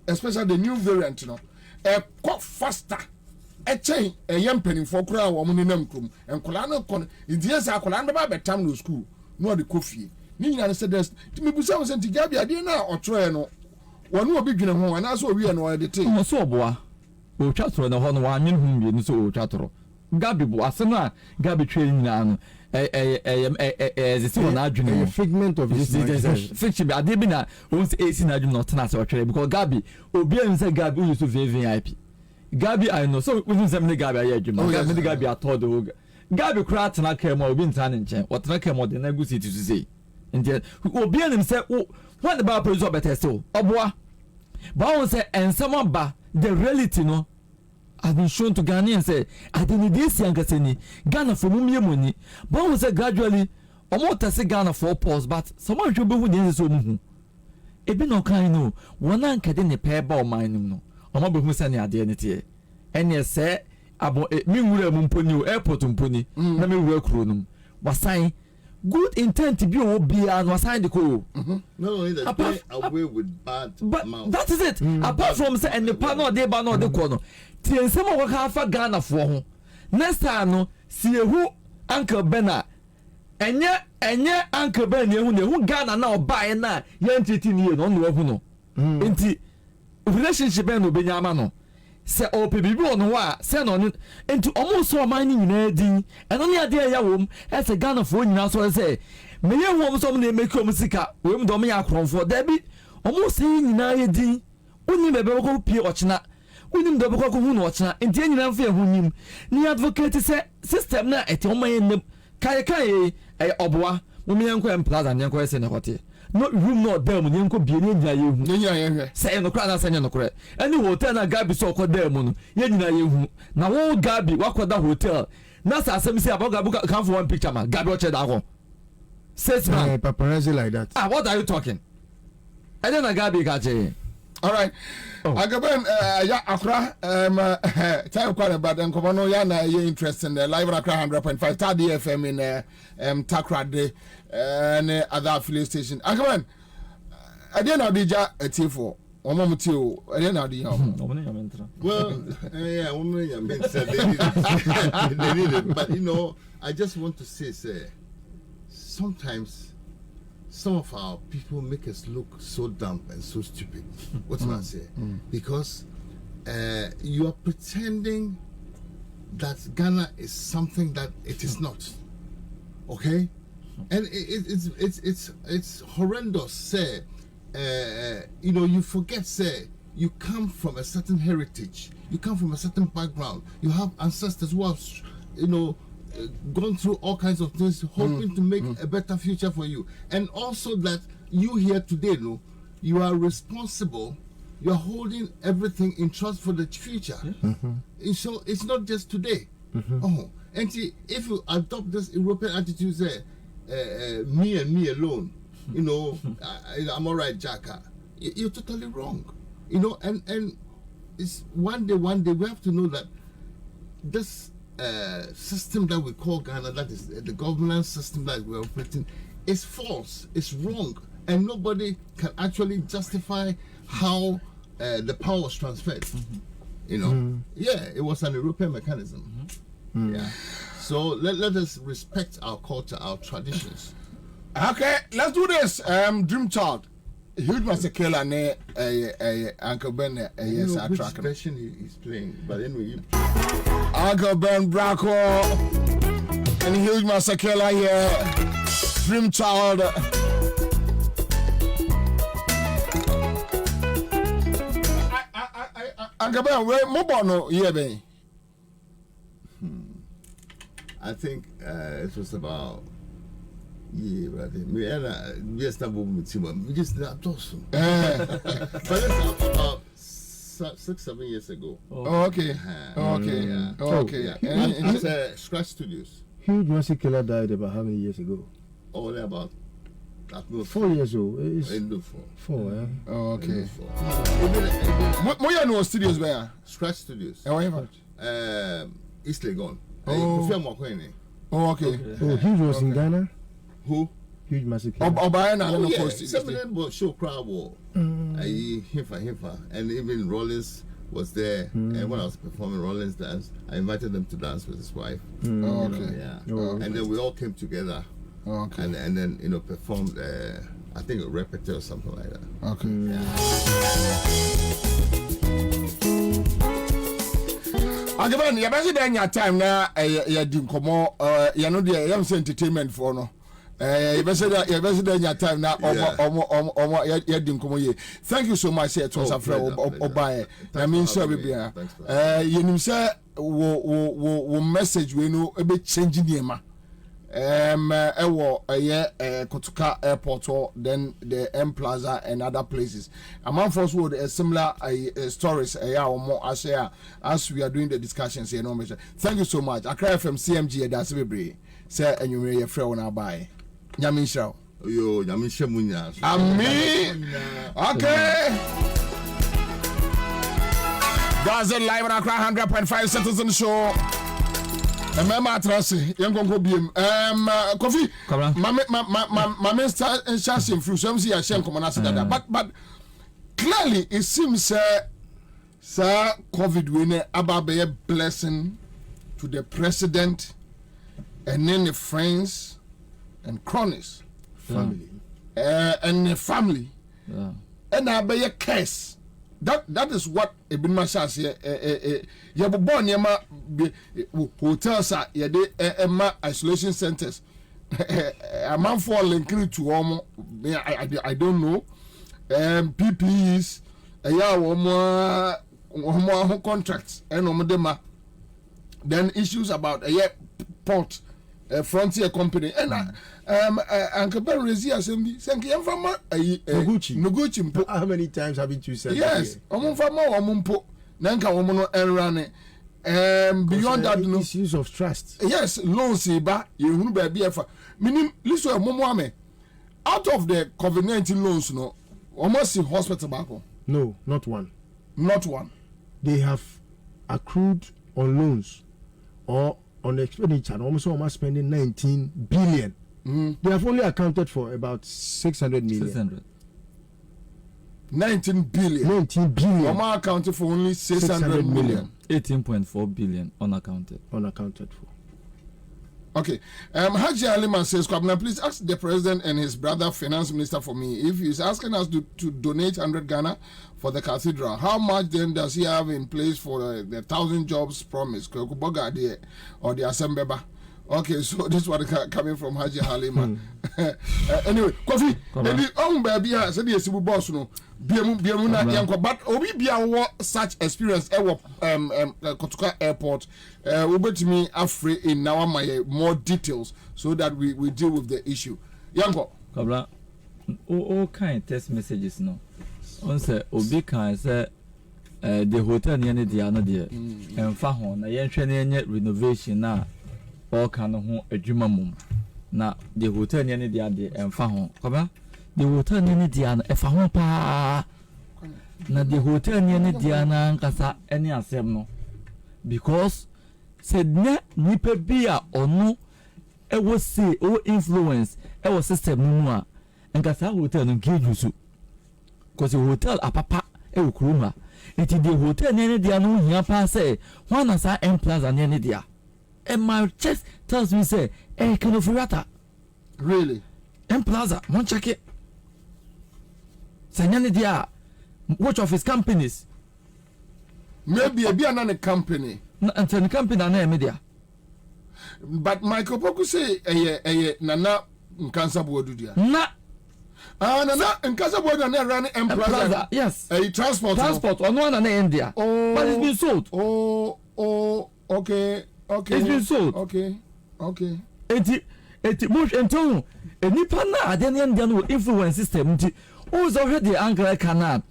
especially the new variant, quite faster. A chain a young penny for crowd woman in them and Kolano con yes, I Kolano by time no school, no the coffee. Nina said this to me, Busan sent to Gabi, I didn't know or try no. One will begin a home, and that's what we are no the thing. So, boy, we'll chat to the one who you so chatro. Gabi Boasana, Gabi training now. A figment of his fiction. I did not once 18 I do not answer because Gabi, Obian said Gabi used to be VIP. Gabi, I know, so we didn't Gabi. I Gabi, I told the Gabi cracked and I came more being turning chain. What I came more than negotiate to say. And yet, Obian himself, what about President better so? Oboa. But I say, and someone ba the reality no. I've been shown to Ghanaians say, I didn't this young Ghana for money. But I say gradually, almost say Ghana for pause, but someone should be with the so. It be no kind no. One anchor in a pair ball mine no. I'm not be sending identity. And yes, say, about me will mumpony airport umpony. Let me work room. Was saying good intent to be and was signed the call. No, only that they away with bad mouth. That is it. Apart from say and the panel they ban the corner. Till some of half a Ghana for next time no see who Uncle Bena and yet Uncle Ben who Ghana now buy na young 18 years on the no. Inti relationship and Benyamano. Say oh people on wa send on it into almost so mining in and only idea ya wom as a Ghana for now so say me ya wom so me make musica we do me akron for debi almost saying na yedi uni bebe ko pie ochina uni do be ko hu no ochina enti nyina fa hu nyim ni advocate say system na eti o man kai oboa mo me yanko em plaza yanko ese ne hote no room no dem ni nko bie ni nyina yehu say no kra na say no kra any hotel na Gabi so ko dem no ye nyina yehu na wo Gabi wakoda hotel na sa asem say about Gabi come for one picture man Gabi o che da go says man paparazzi like that. What are you talking? I don't know Gabi gaje. All right. Agaben ya akra time kwale but nkomo no ya na ye interest in the live akra 100.5 Tadi FM in Takrade and other affiliate station. Agaben ade na odija etifo omo muti o ade na odi hom. Well, yeah, woman said they need it, but you know, I just want to say sometimes some of our people make us look so dumb and so stupid. What can I say? Because you are pretending that Ghana is something that it is not. Okay, and it's horrendous. Say, you know, you forget. Say, you come from a certain heritage. You come from a certain background. You have ancestors who have, you know, gone through all kinds of things, hoping to make a better future for you. And also that you here today, no, you are responsible. You are holding everything in trust for the future. So it's not just today. And see, if you adopt this European attitude, say, me and me alone, you know, I'm all right, Jacka. you're totally wrong. You know, and it's one day we have to know that this system that we call Ghana, that is the governance system that we're operating, is false. It's wrong, and nobody can actually justify how the power was transferred. You know, yeah, it was an European mechanism. Yeah, so let us respect our culture, our traditions. Okay, let's do this. Dream Child. Huge Masakela ne Uncle Ben yes which track. version he's playing, but anyway. Uncle Ben Brako and Huge Masakela here. Dream Child. Uncle Ben, where Mobono here be? I think it was about me and we established with him. We just not awesome. But it's about 6-7 years ago. Oh, okay. Okay. Yeah. Okay. At Scratch Studios. Huge Massive Killer died about how many years ago? Only about 4 years old. It's in 4, yeah. Oh, okay. What you know studios where? Scratch Studios. East Legon. Oh, okay. Oh, Huge was in Ghana. Who? Huge Massive Killer. Oh, yeah. 7 show crowd war. Himfa. And even Rollins was there. And when I was performing Rollins dance, I invited them to dance with his wife. Oh, okay. And then we all came together. Okay. And then performed I think a repertoire or something like that. Okay. Again, you better than your time now. You do come on. You know the young entertainment for no. You better than your time now. You do come on. Thank you so much. It was a friend. Obaye. I mean, sorry, be you know, say wo message we know a bit changing the ma. Kotuka Airport or then the M Plaza and other places. Among us would similar stories as we are doing the discussions here. No measure. Thank you so much. Accra FM CMG that's very say and you may your friend now buy. Yamin show. Yo, Yamin Shamunya. Okay. That's it live on Accra 100.5 Citizen Show. Remember Tracy, young go BM. Coffee. My minister and Shasim through some see a shame come on that. But clearly it seems sir COVID winner about be a blessing to the president and then the friends and cronies. Family. And the family. Yeah. And I be a case. That is what Ibn Mashas you were born hotels ye de isolation centers. A man for linking to I don't know. PPEs contracts and then issues about port frontier company and Uncle Ben Rezi assembly thank you from Noguchi. How many times haven't you said yes Omumpo Nanka Omono and running beyond that no issues of trust. Yes, loans ba you baby meaning listen Momoame out of the COVID-19 loans no almost in hospital back. No, not one. They have accrued on loans or on expenditure almost spending 19 billion. They have only accounted for about 600 million. 19 billion. Oma accounted for only 600 million. 18.4 billion unaccounted for. Okay. Haji Aliman says, Kwabena, please ask the president and his brother finance minister for me. If he's asking us to donate 100 Ghana for the cathedral, how much then does he have in place for the 1,000 jobs promised? Or the assembly? Okay, so this one coming from Haji Halima. Anyway, coffee. Baby, said yes, we boss no. But Obi Bia such experience Kotuka Airport. Over to me afraid in now my more details so that we deal with the issue. Yanko. Kabla, all kind of text messages no. On say Obi can say the hotel near the other there and Fahon. I ain't renovation now. All kind of adwuma mum na the hotel near the ade emfa ho kwaba the hotel ni Diana e fa ho pa na the hotel ni Diana nkasa eni asem no because said na nipa bi a ono e wo say o influence e wo system no a nkasa hotel no nkeju so because hotel apapa e wo kuruma it the hotel ni Diana hia pa say one na sa M Plaza ni dia and my chest tells me say kind of rata really M Plaza one check it say ni dia which of his companies maybe a be another company and the company na media but Michael Poku say nana nkansa bodu dia na nana nkansa bodu na run M Plaza yes transport on one na India but it's been sold okay it's been sold okay eti much enton enipa na ade ne India no influence system nti who's already angle canal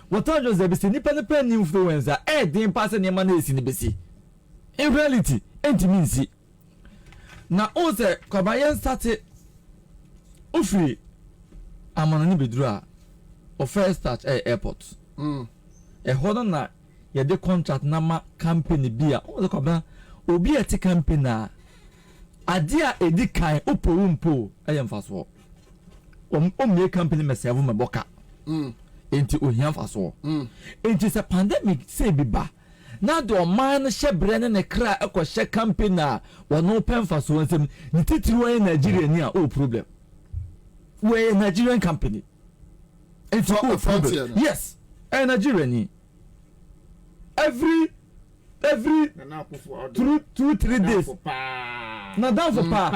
what are just the nipa ne pen influencer den pass ne ma na esi ne besi in reality enti means na o se Kwabena start ofri amana ni bedura o first start airport hono na ye de contract na ma company bia o se Kwabena obi eti company na ade a edi kan opompo mfaso o me company me serve me boka enti ohia mfaso enti se pandemic se biba na do man shebre ne kra ekwohye company na wono pemfa so nsem ni titiri wa Nigeria ni a o problem we Nigerian company it's a problem yes a Nigerian ni every 2-3 days na down for pa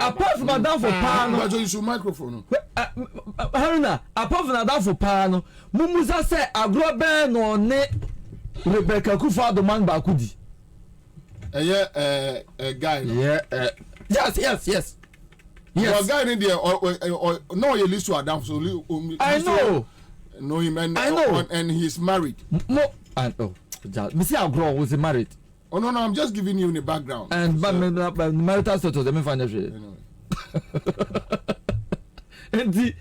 apart from down for pa no use your microphone haruna apart from down for pa no mumusa say agro ben no ne Rebecca Kufado man ba kudi guy yes your guy in there no you list to down so I know him and I know and he's married me see agro was married no I'm just giving you the background and but marital status them find anyway enti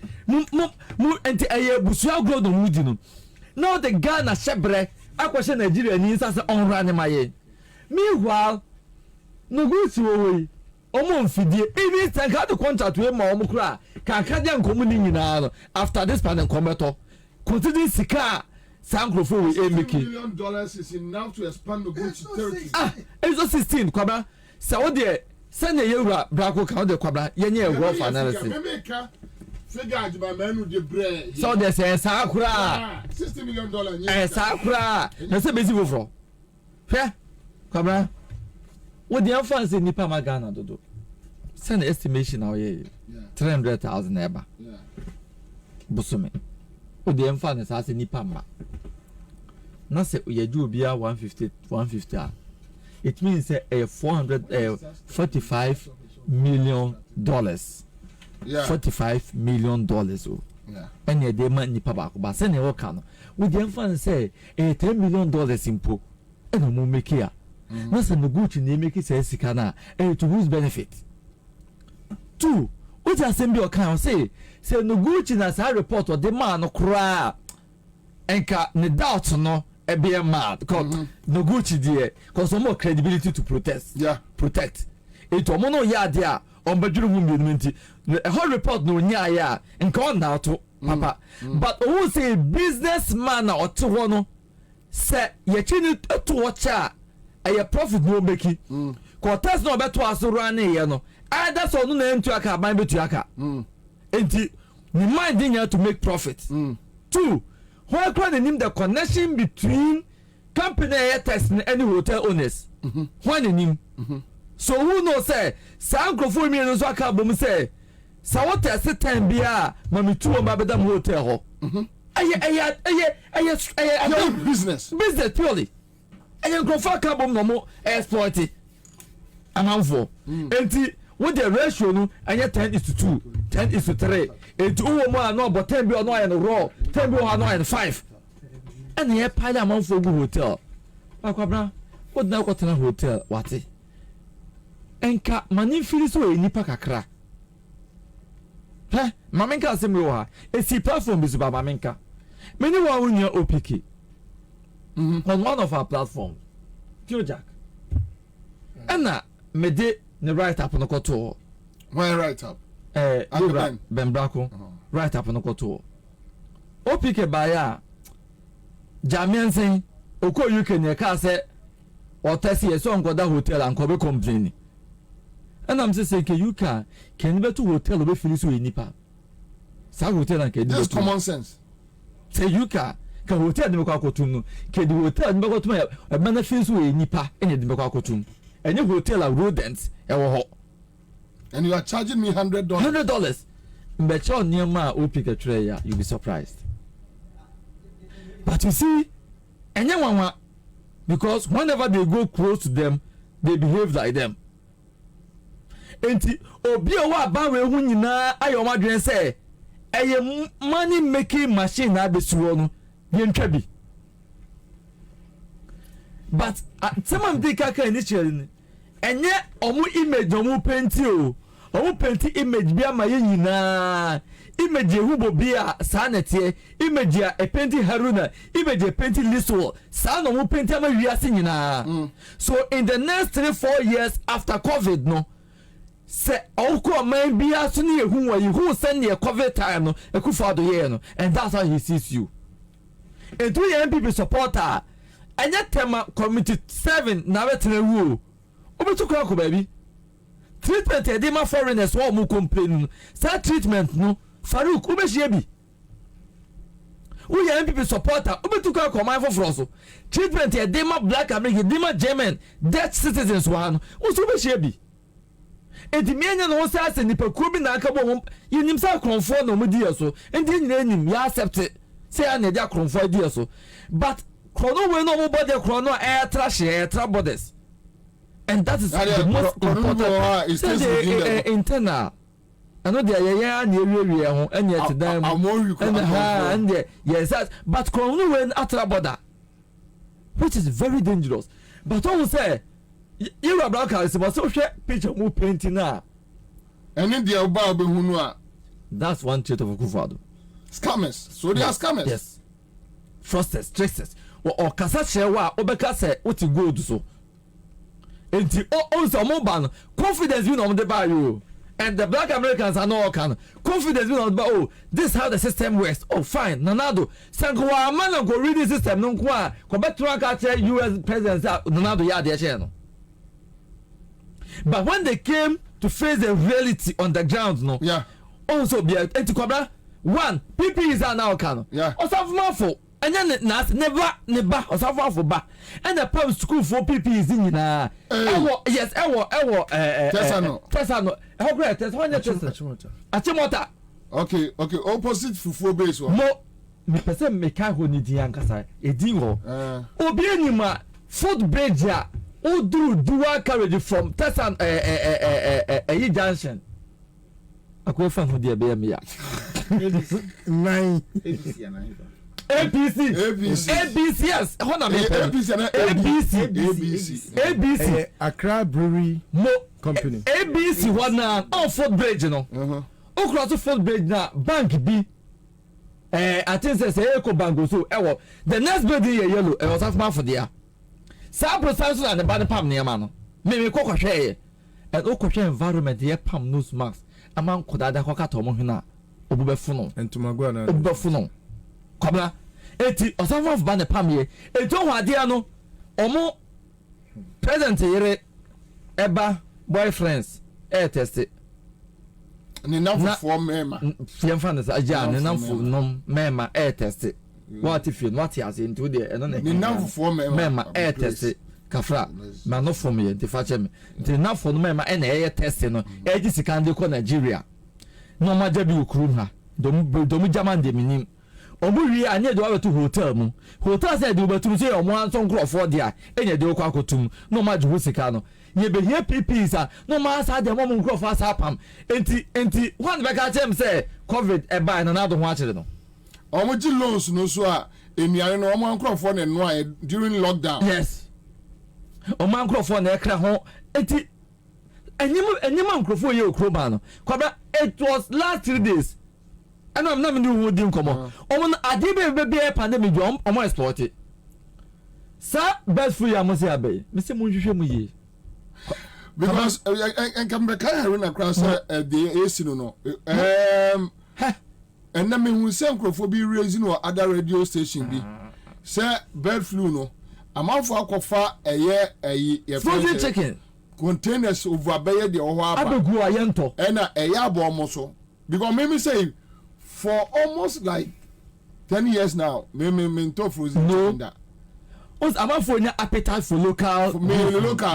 enti aye busu agro no mudi no now the Ghana shebre akwashe Nigeria ni nsa se onra ne maye meanwhile no go si oyi omo mfidie even think how the contract we ma omo kura ka dia nkomu ni nyina no after this panel kometo consider sika sankrofo we make $1 million is enough to expand the goods to 30 it's 16 Kwabena say wo de send ye wura Brako ka wo de Kwabena ye nye egwo for analysis so they say sakura $60 million sakura na say bezi go for hwe Kwabena wo de fans nipa magana dodo send estimation now ye 300,000 eba busume wo de fans say nipa ma na say ye do bia 150 it means say $45 million $45 million oh and ye de man nipa ba ko ba say ne wo ka no we dey fan say $10 million impo e no mo make ya na say no Gucci na make say sika na to whose benefit two what you say be o kan say no Gucci na say report o de man no kra enka ne doubt no e be mad cause no Gucci there cause some more credibility to protest protect it o mo no ya there on bedroom movement a whole report no nya ya nka on na to papa but who say businessman or to one say ye chini to watch a profit no make ko test no beto asoro na ye no either so no na entu aka ban betu aka enti ni mind nya to make profit two who can name the connection between company test and any hotel owners when name so who know say sankrofo mi no so aka bom say sa what test time bia mami tu o ma bedam hotel ho business purely sankrofo aka bom no mo exploit amanfo enti with the ratio no anya 10:2 10:3 enti uwo mo no but 10 bi no aye no raw 10 bi no aye 5 and ye pile amanfo go hotel Kwabena what na kwatena hotel wate enka mani firi so enipa kakra Heh, Mamenka Simroha, it's the platform is about Mamenka. Many one your OPK on one of our platforms. Pure Jack. And now, me de the right up on the koto. Why right up? Ben Brako, right up on the koto. OPK by Jamian saying, Oko you can your car say, or Tessie a song got that hotel and Kobe complaining. And I'm just saying, you can be to hotel with Phyllis with Nipa. Some hotel and can just common sense. Say you can hotel the Makakotum, can the hotel and Makotum a benefits with Nipa and the Makakotum. And your hotel are rodents, and you are charging me $100. $100. But you're near my OPK tray, you'll be surprised. But you see, and one because whenever they go close to them, they behave like them. Enti obi owa ba we hu nyina ayo madwen say eye money making machine na besuo no ye ntwa bi. But someone dey kaka initially enye omu image omu painti o omu painti image bi ama ye nyina image hu Bobie sanete image a painti Haruna image a painti Liswell san omu painti ama wiase nyina. So in the next 3-4 years after COVID no say oko man bia so ne ehu wa you send the COVID time no ekufado ye no, and that's how he sees you. And to your MPP supporter anya tema committee 7 na betena wu obetu kwa ko baby treatment e dey ma foreigners wo mu complain say treatment no Farouk obehie bi wo your MPP supporter obetu kwa ko man for so treatment e dey ma black American dey ma German Dutch citizens wa no wo so obehie bi. Enti mienya no say ase nipa kuro bi na aka bo hom yenim sa kronfo na mo di so enti nyina enim ya accept say an dia kronfo di so but krono we no mo body krono trash tra borders, and that is the most important is internal. I know there ya na ewie ho enya tidam and yes but krono we atra border, which is very dangerous. But all say you are Brako is about so picture mu painting na and in the oba be hunu a that's one trait of Akufo-Addo. Scammers, so they are scammers. Yes, fraudsters, tricksters or kasa chewa obeka say what you go do so enti o so mo ban confidence you know the buy you, and the black Americans are no can confidence you know about oh this is how the system works. Oh fine Nanado sankwa man go read the system no kwa ko beto aka che US president Nanado ya de che no. But when they came to face the reality on the ground, no, yeah, also be a Kwabena one PP is now can, yeah, or something and then never or something for ba, and the private school for PP is in yes, Tessano, how great, that's one Achimota. Okay, opposite for base one. More me person make I who need the Ankasa, a dingo, Obianima, food bridge. Who do dual carriage from Tessan junction? I go from who dear BMia. ABC, yes. ABC. Accra Brewery Company. ABC one now. Oh, Fort Bridge, you know. Oh, cross the Fort Bridge now. Bank B. I think say Eco Bank so. The next building yellow. It was half month for the year. Sa process and the body pam near man. Me ko hwe and okwohwe environment ye pam nose mask aman kodada kwaka to mo hina obubefu no entumago na obubefu no Kwabena eti osafo of ban pam ye eti ho ade ano omo present yere eba boyfriends test ni namfo mema fiem fan sa aja ni namfo nom mema test what if you not as into the and ni namfo mema test kafra ma no for me the fache me the namfo no mema na test no eji sikande ko Nigeria no ma jabi ukuru ha dom jaman de minim omu wi anye de wa to hotel mu hotel say de obatum say omo anson crofo dia enye de okwa akotum no ma ju sika no ye be here PPs no ma sa de mo crofo asa pam enti one be ka chem say covid e buy na do ho akere no omo ji loans no so a emiare no omo crofo na no a during lockdown. Yes omo crofo na ekra ho enti enyema nkrofo ye okroba no Kwabena it was last 3 days and I'm not doing with nkomo omo na ade be pandemic jo omo export it sa best food am say abey me say mo hwehwe mu ye because and come back here na cross the AC no and na me hu say nkrofo bi raising or other radio station bi say bird flu no amanfo akofa frozen chicken containers over abeye de oho aba abegu ayento na abo mo so because me say for almost like 10 years now me to frozen chicken that us amanfo nya appetite for local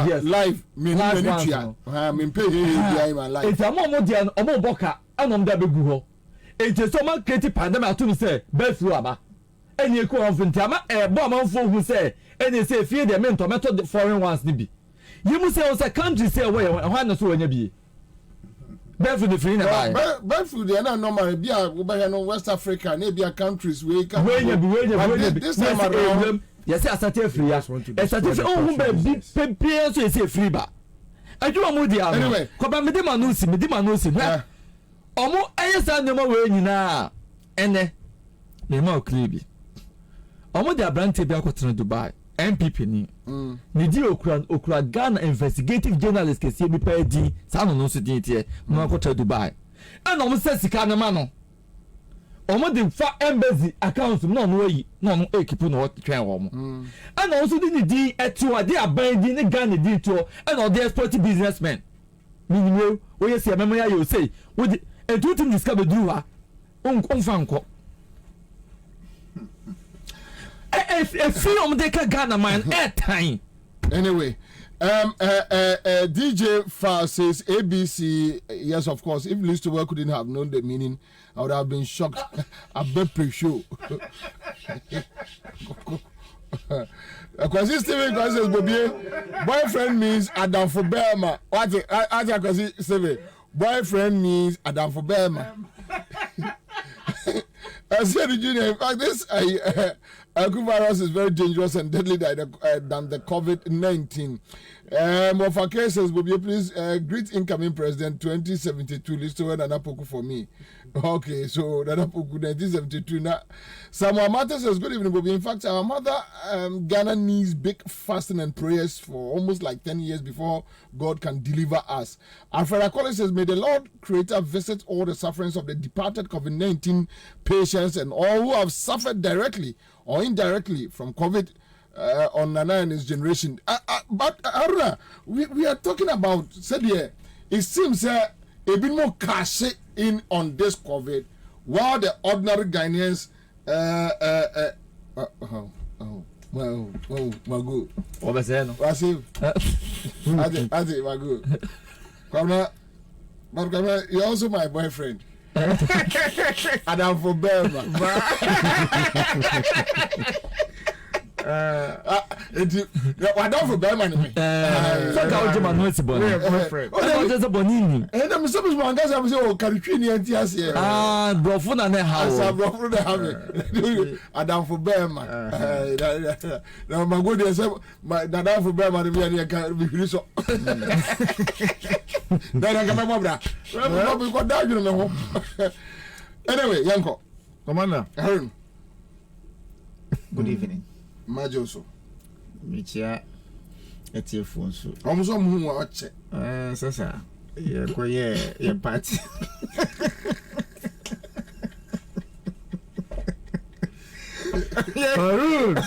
yes. Life me tia me pay here my life it's amo dia omo boka anom da begu ho it's so man create pandemic to me say bird flu aba eni ko of ntama bo amanfo hu say eni say fie de me tomato the foreign ones ni bi yimu say o country say we ho na so wanya bi bird flu the free na buy bird flu dey na normal bi a wo ba no West Africa na bi countries we can we this time around yes I started free ya started oh hu be bi pepe so say free ba adwo mo dia anyway Kwabena me di manusi na omo ayesa nyoma we nyina ene me ma oklibi omo de abrante bi akotene Dubai MPP ni ni di okura Ghana investigative journalist kesi bi pa di sa no so di tie mo akotene Dubai and omo se sika na ma no omo de fa embassy account no no yi no no equipe no twen wo mo and also di etu ade aban di ni Ghana di to and all the export businessmen minimum we say memo ya you say we etu tin discover do ha on fanko film they can Ghana man airtime. Anyway, DJ Far says ABC. Yes, of course. If Listerwell couldn't have known the meaning, I would have been shocked. I bet pre-show. Because Steven says Bobie, boyfriend means Adam for Burma. What? I Steven, boyfriend means Adam for Burma. I said the junior. In fact, this virus is very dangerous and deadly than the COVID-19. Of our cases, Bobie, please greet incoming president 2072. Listerwell Nanapoku for me. Okay, so Nanapoku 1972. Now, Samuel Mata says, good evening, Bobie. In fact, our mother, Ghana needs big fasting and prayers for almost like 10 years before God can deliver us. Alfred Akole says, may the Lord Creator visit all the sufferings of the departed COVID-19 patients and all who have suffered directly or indirectly from COVID on Nana and his generation. But Aruna, we are talking about, said here, it seems a bit more cash in on this COVID, while the ordinary Ghanaians, Mago. What was that? Wasif, Adi, Mago. Kwabena, you're also my boyfriend. Adam for Burma. Adam for Burma. So how do man know it's born? Oh, that's a bonini. And I'm supposed to go and say, oh, Caribbean and Tias here. Brofo na ne ha. Brofo na have. Adam for Burma. Now my good is my Adam for Burma to be a can so. Then I come up bra. We got down you know. Anyway, Yanko. Commander. Aaron. Good evening. Majoso. Michia etie phone so. Omuso mu wa che. Sasa. Ye ko ye party. Aaron.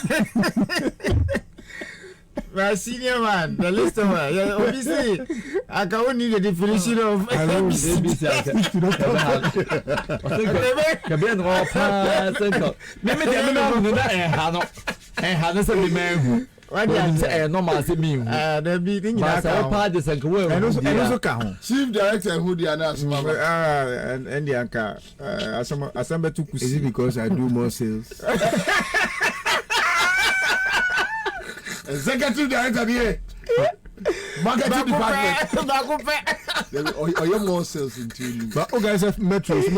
My senior man, the lister man. Yeah, obviously, I can't need the definition of ABC. Chief Director who the announcement. And the anchor. Is it because I do more sales? Executive Director here. Marketing department. Or you more sales into you. But guys have metros.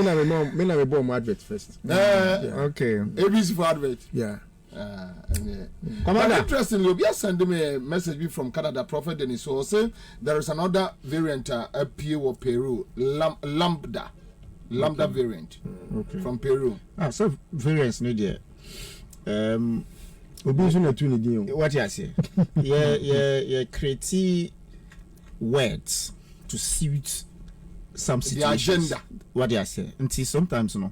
Me na be bomb advert first. Okay. ABC for advert. Yeah. Interestingly, we are sending me a message from Canada. Prophet Denis so say there is another variant appear or Peru, lambda variant from Peru. So variants no there. What you say? Yeah, create words to suit some situations. The agenda. What you say? Until sometimes no.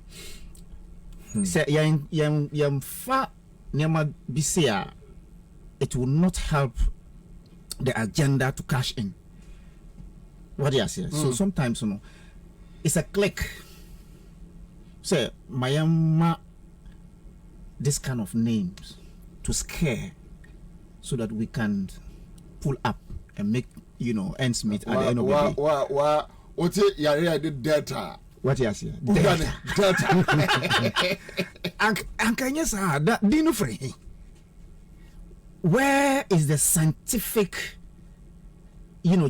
Say yam fa nyama bisia, it will not help the agenda to cash in. What you say? So sometimes you know, it's a click. Say mayama this kind of names to scare so that we can pull up and make ends meet at the end of the day. What you did data. What you say? Data. And can you say that dino free? Where is the scientific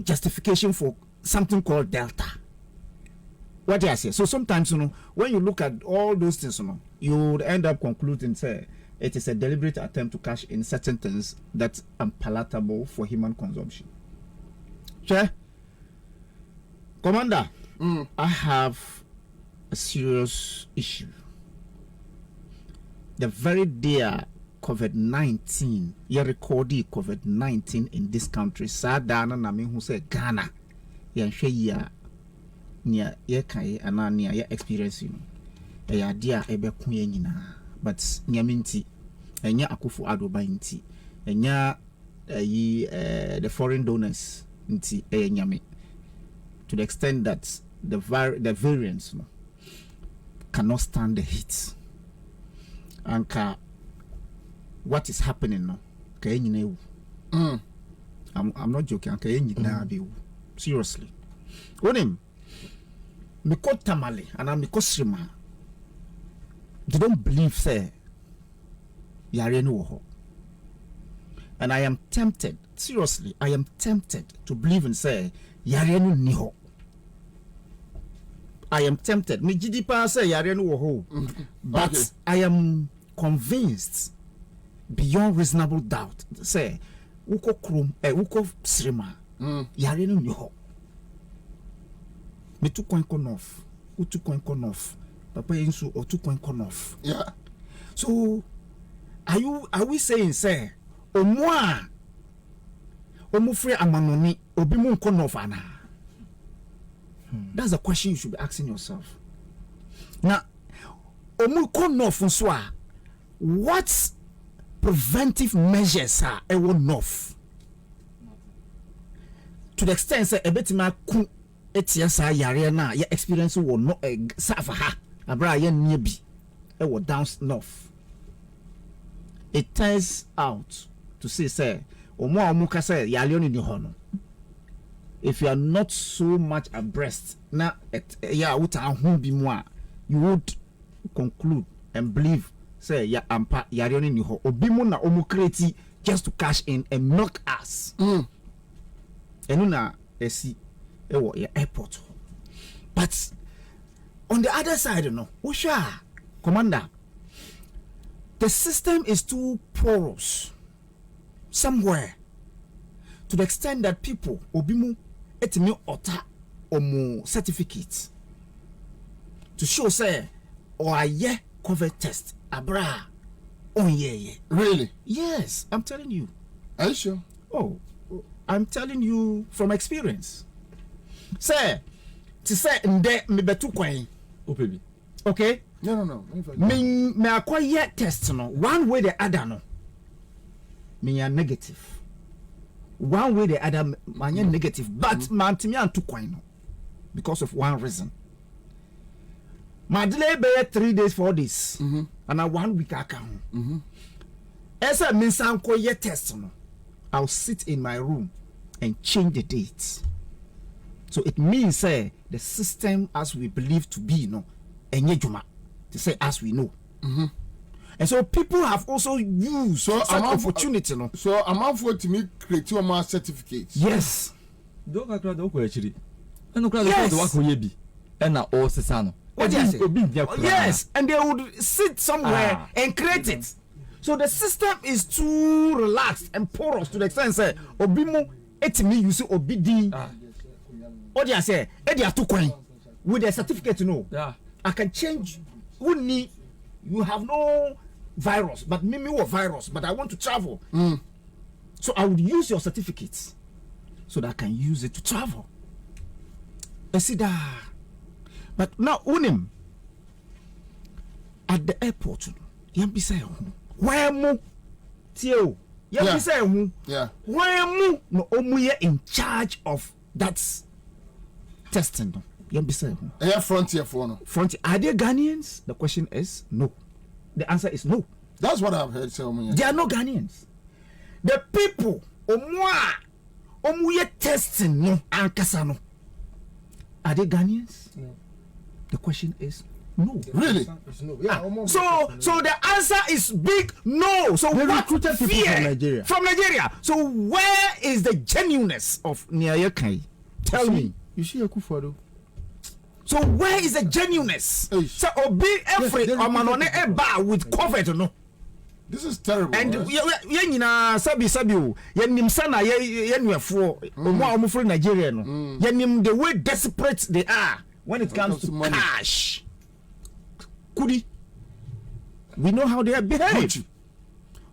justification for something called delta? What you say? So sometimes when you look at all those things you would end up concluding say it is a deliberate attempt to cash in certain things that are palatable for human consumption. Sure. Commander, I have a serious issue. The very day COVID-19, you recorded COVID-19 in this country. Sadana nami who say Ghana, ya share near ye kai anania ye experiencing. Ya dia ebe kunye nyina, but nyaminti enya akufu adoba nti enya the foreign donors nti nyame, to the extent that the variants cannot stand the heat. Anka what is happening now? I'm not joking. Seriously. Onim miko tamale and I'm miko srima. They don't believe say yare no ho. And I am tempted, seriously, I am tempted to believe and say yare no ni ho. I am tempted. Me jidipa say yare no ho. But okay. I am convinced beyond reasonable doubt say uko krum uko srima yare no ni ho. Me tu coin konof. Utu coin konof. Papa Insu or 2.1 yeah. So are we saying say omwa omufre amanoni obimu konof ana? That's a question you should be asking yourself. Now omu konof nswa, what preventive measures are enough to the extent say ebetima ku etiasa yare na ya experience wo no safa ha abra ya nyebi e wo down north. It turns out to say omo ka say yale oni ni ho no, if you are not so much abreast na ya uta hu bi mu a, you would conclude and believe say ya ampa yare oni ni ho obi mu na omo create just to cash in and knock us enu na esi e airport. But on the other side, Commander, the system is too porous somewhere to the extent that people obimu etimi ota omu certificate to show say or a COVID test abra on ye. Really? Yes, I'm telling you. Are you sure? Oh, I'm telling you from experience. Say, to say nde me betu kwan. Opebi. Okay? No. Me acquire test no. One way the other no. Me are negative. One way the other me negative. But man timi an tu kwan no. Because of one reason. My delay be 3 days, 4 days. And a 1 week account. Esa me san ko ye test no. I'll sit in my room and change the dates. So it means the system as we believe to be enyejuma to say as we know. And so people have also used such opportunity So I'm out for to me create your mass certificates. Yes. Don't crowd the actually. And the work will be and now all sesano. Yes, and they would sit somewhere and create it. So the system is too relaxed and porous to the extent say obimu etimi use obidi. What do I say? Edi atukwan with a certificate no. I can change. You have no virus, but me or virus, but I want to travel. So I would use your certificates so that I can use it to travel. I see that. But now unim at the airport, yambisa where mu tio yambisa where mu no omuye in charge of that testing. Yambisa frontier for no. Frontier, are they Ghanaians? The question is no. The answer is no. That's what I've heard so many. They are no Ghanaians. The people omuye testing no ankasa no. Are they Ghanaians? No. The question is no. Really? No. Yeah, so the answer is big no. So they what recruited people from Nigeria. From Nigeria. So where is the genuineness of Niayakai? Tell me. You see Akufo-Addo. So where is the genuineness? So obi every omanone eba with COVID no. This is terrible. And ye nyina sabi o ye nim sana ye nuafo omo from Nigeria no. Ye nim the way desperate they are when it comes to money. Cash. Kudi. We know how they behave.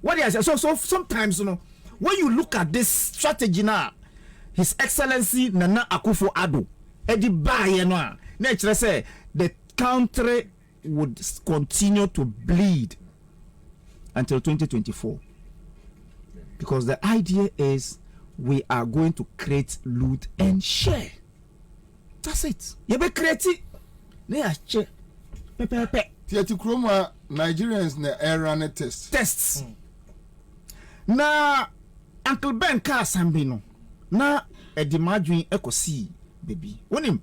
What they say? So sometimes when you look at this strategy now, His Excellency Nana Akufo-Addo edi baye no nature say the country would continue to bleed until 2024 because the idea is we are going to create, loot and share. That's it. You be creative. They are share. Pepe. Tiati kroma Nigerians na run tests. Na Uncle Ben ka sambino na edimadwin ekosi baby. Wonim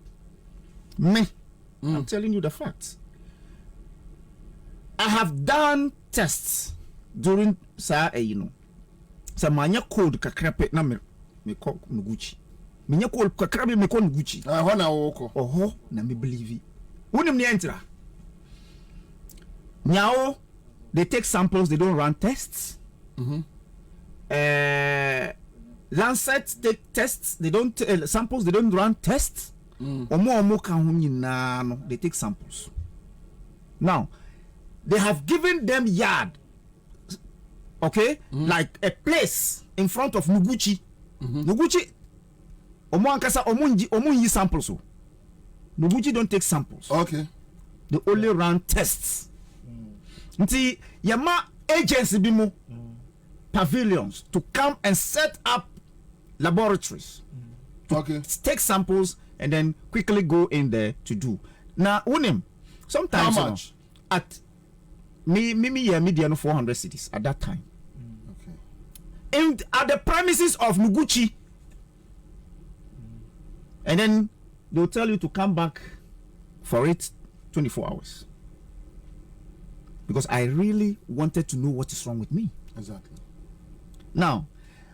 me. I'm telling you the facts. I have done tests during manya code kakrape na me ko Nuguchi. Menya code kakrape me ko Nuguchi. Hona woko. Oho na me believe. Wonim ni entra. Now they take samples, they don't run tests. Lancet take tests, they don't samples, they don't run tests. They take samples. Now they have given them yard, okay, like a place in front of Nuguchi. Nuguchi, omunji samples. Nuguchi don't take samples. Okay, they only run tests. Nti yama agency bimo pavilions to come and set up laboratories. Okay, take samples and then quickly go in there to do. Now, unim sometimes how much? At median 400 cities at that time. Okay. At the premises of Nuguchi, and then they'll tell you to come back for it 24 hours. Because I really wanted to know what is wrong with me. Exactly. Now,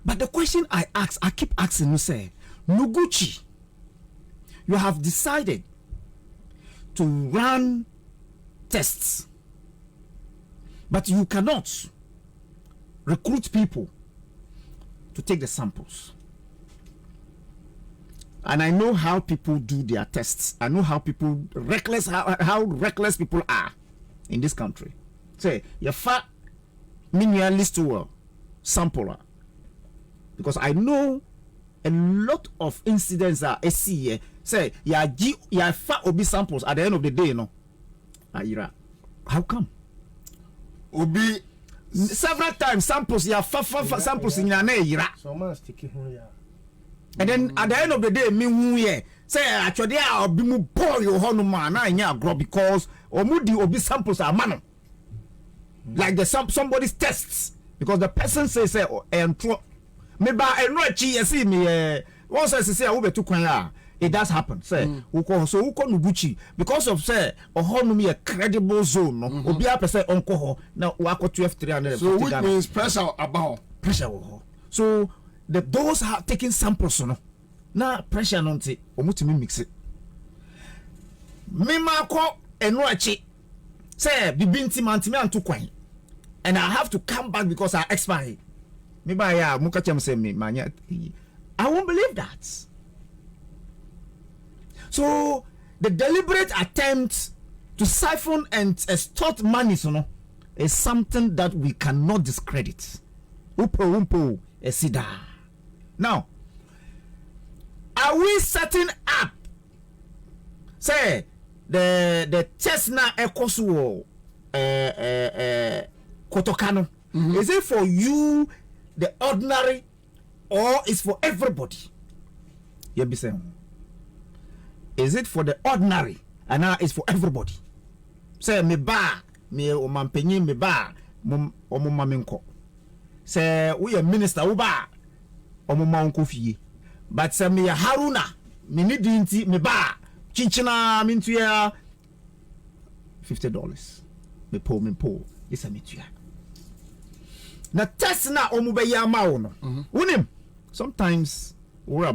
but the question I keep asking you, say, Nuguchi, you have decided to run tests, but you cannot recruit people to take the samples. And I know how people do their tests. I know how people how reckless people are in this country. Say, your fat minion list to sampler. Because I know a lot of incidents are SC. Say, ya fat obi samples at the end of the day, no. How come? Obi several times samples samples in your name. And then at the end of the day, me say actually I'll be more boy your honor man because obi samples are man. Like the somebody's tests because the person says and maybe I see me once I say I too it does happen. Say Nuguchi because of say me a credible zone. No, obi a say onko now wako 12,300. So which means pressure about pressure. So those are taking samples no. Na pressure nonti omutimi mix it. Me ma ko enroachi say bibinti mantimi anto kwan. and I have to come back because I expired. Maybe I won't believe that. So the deliberate attempt to siphon and extort money, is something that we cannot discredit. Umpo, esida. Now, are we setting up? Say the chestnut ekosuo kotokano. Is it for you, the ordinary, or is for everybody? You be saying, is it for the ordinary and now it's for everybody? Say me ba me o mampenyi me ba o mo mamenko. Say we a minister wo ba o mo manko fie. But say me Haruna me need inti me ba chinchina me ntua $50. Me po isa me tua. Na test na o mo be ya ma wo no. Unim sometimes we are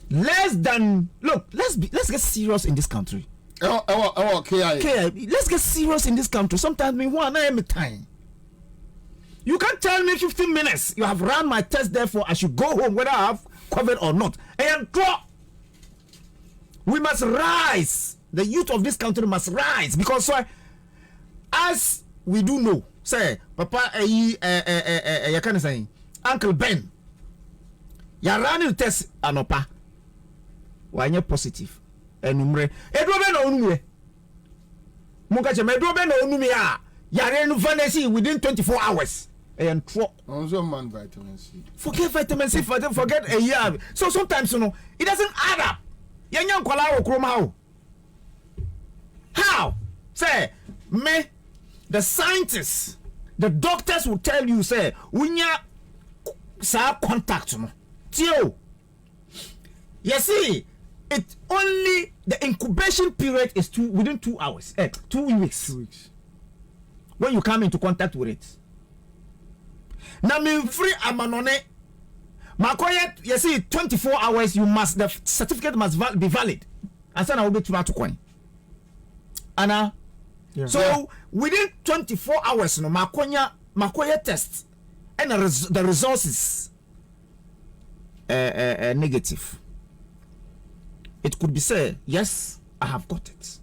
less than let's get serious in this country. Let's get serious in this country. Sometimes me want I am time. You can't tell me 15 minutes. You have run my test, therefore I should go home whether I have COVID or not. And we must rise. The youth of this country must rise because as we do know, say Papa you can say Uncle Ben, you are running the test anopa. Why positive? Enumre. Edrobe no onumwe. Munga chema edrobe no onumwe a. Yare no vanity within 24 hours. And also man vitamin C. Forget vitamin C. Forget a year. So sometimes it doesn't add up. Yanya nkwala wo kroma ho. How? Say me the scientists, the doctors will tell you say unya sa contact no. Tio. You see, it only the incubation period is within 2 hours, 2 weeks. 2 weeks. When you come into contact with it. Now, me free amanone. Makoye, you see, 24 hours. The certificate must be valid. Ansah will be to coin. Anna. Yeah. So within 24 hours, no makoye test, and the results is negative. It could be said, yes, I have got it.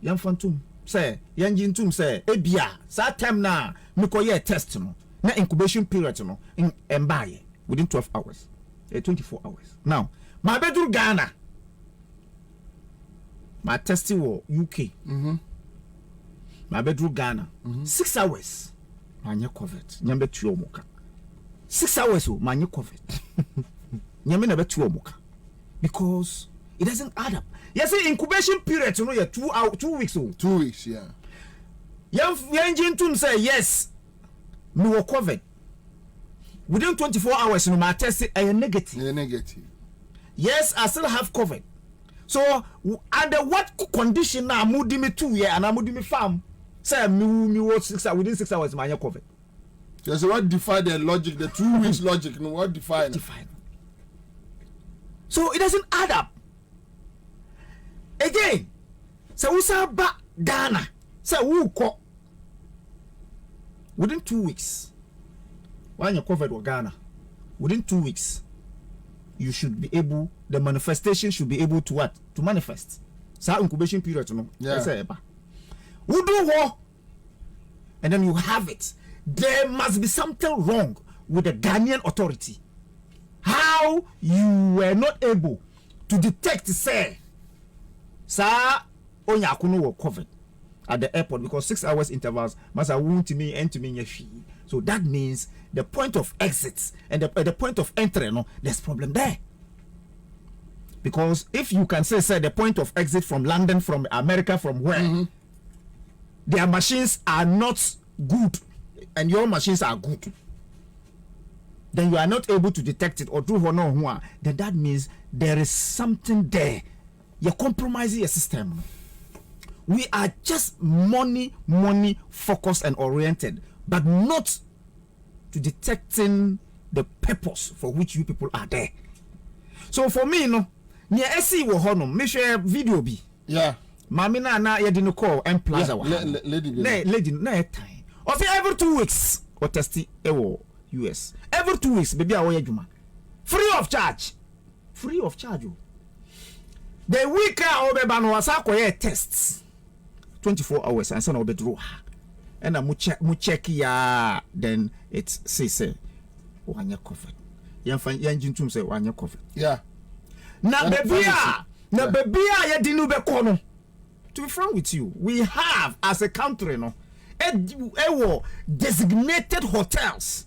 Yan fantum say, yan jintum say, ebia, sa time na mikoye test no, na incubation period no, in embaye within 12 hours, 24 hours. Now, my bedroom Ghana, my testing was UK. My bedroom Ghana, 6 hours, manye covered. Nyambe tuo moka. 6 hours, manye covered. Nyambe nebe tuo moka. Because it doesn't add up. You see, incubation period, you know, 2 weeks. 2 weeks, yeah. Young to say yes, me were covered. Within 24 hours, you know, my test is negative. Yeah, negative. Yes, I still have COVID. So under what condition now? Moody me 2 years and I moody me farm. Say me was 6 hours within 6 hours. My COVID. Yes, what define the logic? The 2 weeks logic. No, what define? So it doesn't add up. Again, so we say ba Ghana. So we ko within 2 weeks. When you covered with Ghana, within 2 weeks, you should be able. The manifestation should be able to what? To manifest. So incubation period, you know. Yeah. We do what? And then you have it. There must be something wrong with the Ghanaian authority. How you were not able to detect, say, sir, onyakuno were covered at the airport because 6 hours intervals must have wound to me and to me. So that means the point of exit and the point of entry, no, there's problem there. Because if you can say the point of exit from London, from America, from where, their machines are not good and your machines are good, then you are not able to detect it or do one, then that means there is something there. You're compromising your system. We are just money focused and oriented, but not to detecting the purpose for which you people are there. So for me, no, near SC wo hono, me share video bi. Yeah. Mami na ye di no call M Plaza wa. Lady na time. O say every 2 weeks or testi US. Every 2 weeks baby a wo adwuma. Free of charge. Free of charge. The week a obeba no wasa koye tests. 24 hours and so na obedro ha. And mu check ya then it say wanya COVID. Yan jintum say wanya COVID. Yeah. Na baby a ye di no be ko no. To be frank with you, we have as a country no designated hotels.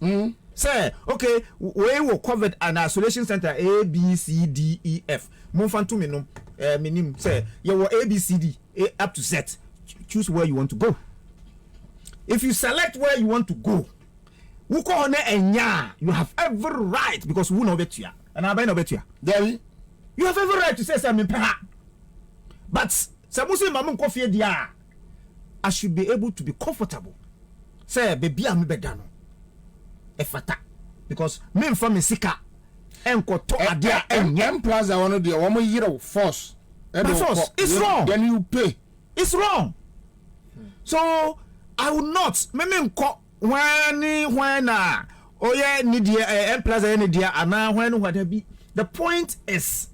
Say, okay, we will COVID an isolation center A B C D E F. Monfantu me no minim say you will A B C D up to Z. Choose where you want to go. If you select where you want to go, you have every right because we know better. And I know better. You have every right to say something. But I should be able to be comfortable. Say, baby, I'm bedano. Efata. Because me from Sika. Enko adia M Plaza one of the 1 year of force. Force. It's wrong. Then you pay. It's wrong. So I will not. Me when oh yeah nidia M Plaza nidia ana when what be. The point is,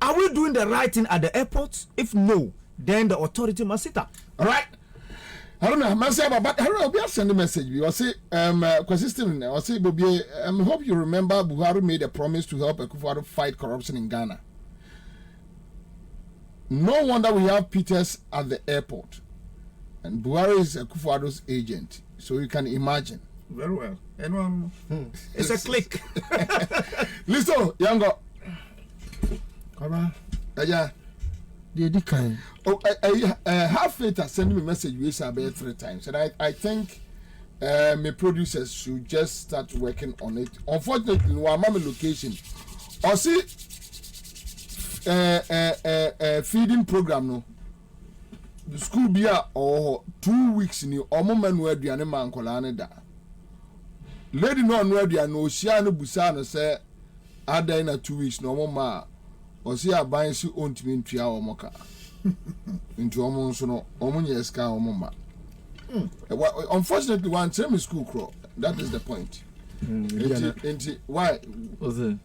are we doing the right thing at the airport? If no, then the authority must sit up. All right. I don't know. I say, but I don't know. We have sent a message. We will say, consistent. I say, Bobie. I hope you remember Buhari made a promise to help Akufo-Addo fight corruption in Ghana. No wonder we have Peters at the airport, and Buhari is Akufo-Addo's agent. So you can imagine. Very well. Anyone? It's a click. Listen, Yango. Come on. Yeah. The kind. Oh, I have faith that send me a message we say about 3 times, and I think my producers should just start working on it. Unfortunately, no I'm location. Or see feeding program no. The school beer or 2 weeks in the moment where the animal colana da. Lady no where the no shiano busano say ada in 2 weeks no more. Or see a buying she own to me into our mocha into almost no omunya ska or mama. Unfortunately, one same school crow. That is the point. Why?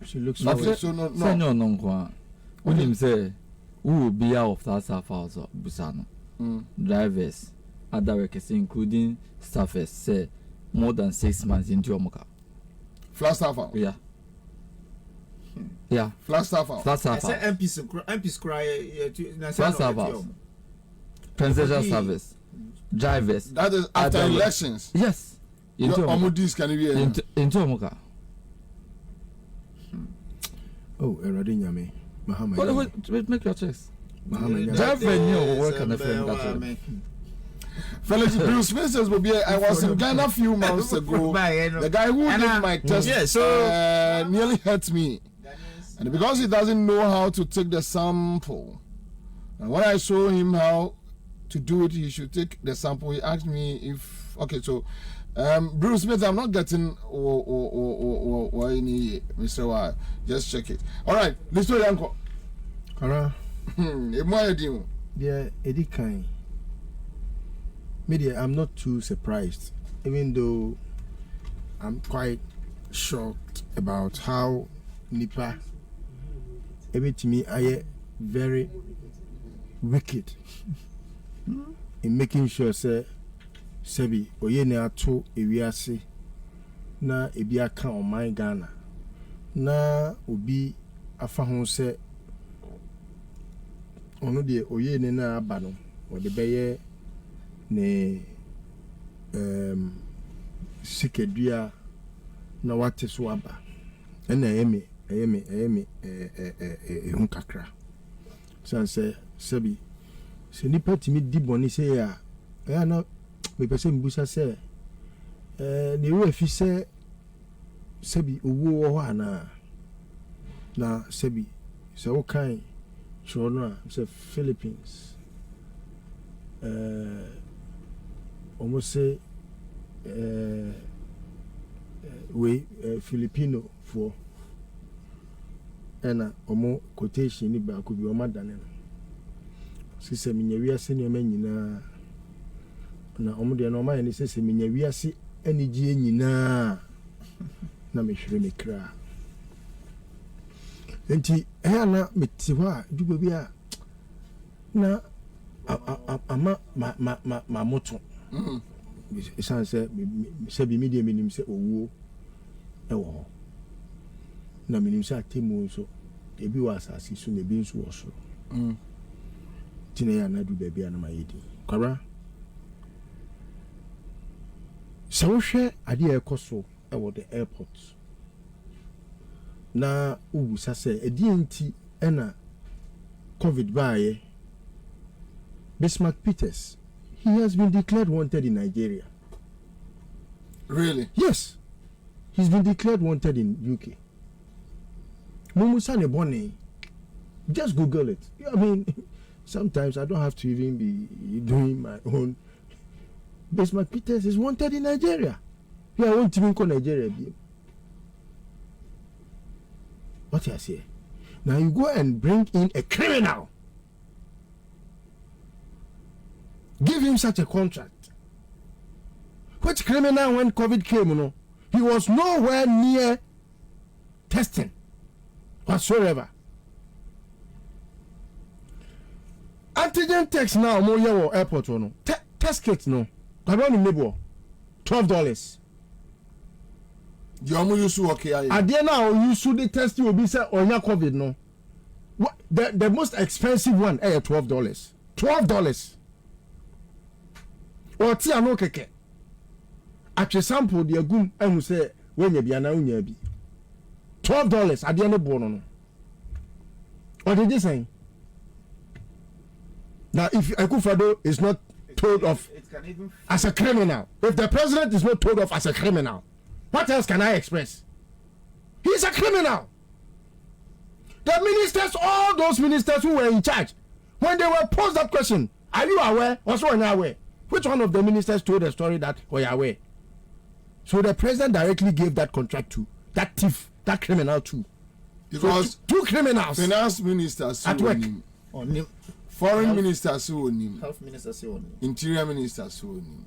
She looks so no. When him say, who will be out of that staff house of Busano? Drivers, other workers, including staffers, say more than 6 months into Omoka. Flat staff house? Yeah. Yeah. Flat staff house? Flat staff house. MPs cry. Flat staff house. Presidential service. Drivers. That is after elections? Yes. Into Omoka. Oh, Eradi Nyame. Wait, make your checks. Fellas, Bruce Smith says, Bobie, I was in Ghana a few months ago. The guy who did my test nearly hurt me. And because he doesn't know how to take the sample, and when I showed him how to do it, he should take the sample. He asked me if, okay, so Bruce Smith, I'm not getting Mr. Y. Just check it. All right, let's do it, Uncle. Kara. Yeah, Eddie Kind. Media, I'm not too surprised, even though I'm quite shocked about how Nipa, to me, I very wicked in making sure, say, Sebi, Oyene ato ewiase na ebi aka on my Ghana na obi afa ho se ono de Oyene na aba no o de beye ne sikedua na wate so aba na eyeme hu kakra sanse Sebi se nipa timi di boni se ya na me pese mbusa se ne wo afi se Sebi owo ho ana na Sebi se wo kan chona se Philippines almost say we Filipino for ena omo quotation ni ba ko bi o madane no sise minya wiase ne nyina na omo de no ma ne sise minya wiase anigye nyina na mehwere me kra enti na meti ho a duba bi a na ama ma moto isan se bi media minim se owo ewo na minim se atemu so ebi wa asase so na ebi nso wo so tina ya na duba bi na ma yedi kwara so wo hwe ade e koso ewo the airport na ubusa se edi enti na covid baaye Bismarck Peters, he has been declared wanted in Nigeria. Really? Yes. He's been declared wanted in UK. Mumusa Nebone, just Google it. I mean, sometimes I don't have to even be doing my own. Bismarck Peters is wanted in Nigeria. Yeah, I won't even call Nigeria. What I say? Now you go and bring in a criminal. Give him such a contract. Which criminal, when COVID came, you know, he was nowhere near testing whatsoever. Antigen tests now, more year airport, no test kits, no. I don't know, $12. You almost used to work here. At the end now, you should the test you will be said on your COVID, no. What the most expensive one, $12. $12. Or tia no keke. At sample the agum and say when you be an unya be $12 at the end of bono. What did you say? Now if Akufo-Addo is not told off as a criminal, if the president is not told off as a criminal, what else can I express? He's a criminal. The ministers, all those ministers who were in charge, when they were posed that question, are you aware? Also, are you aware? Which one of the ministers told the story that we are aware? So the president directly gave that contract to that thief, that criminal too. Because so two criminals. Finance ministers at work. Foreign ministers who own him. Health ministers who own him. Interior ministers who own him.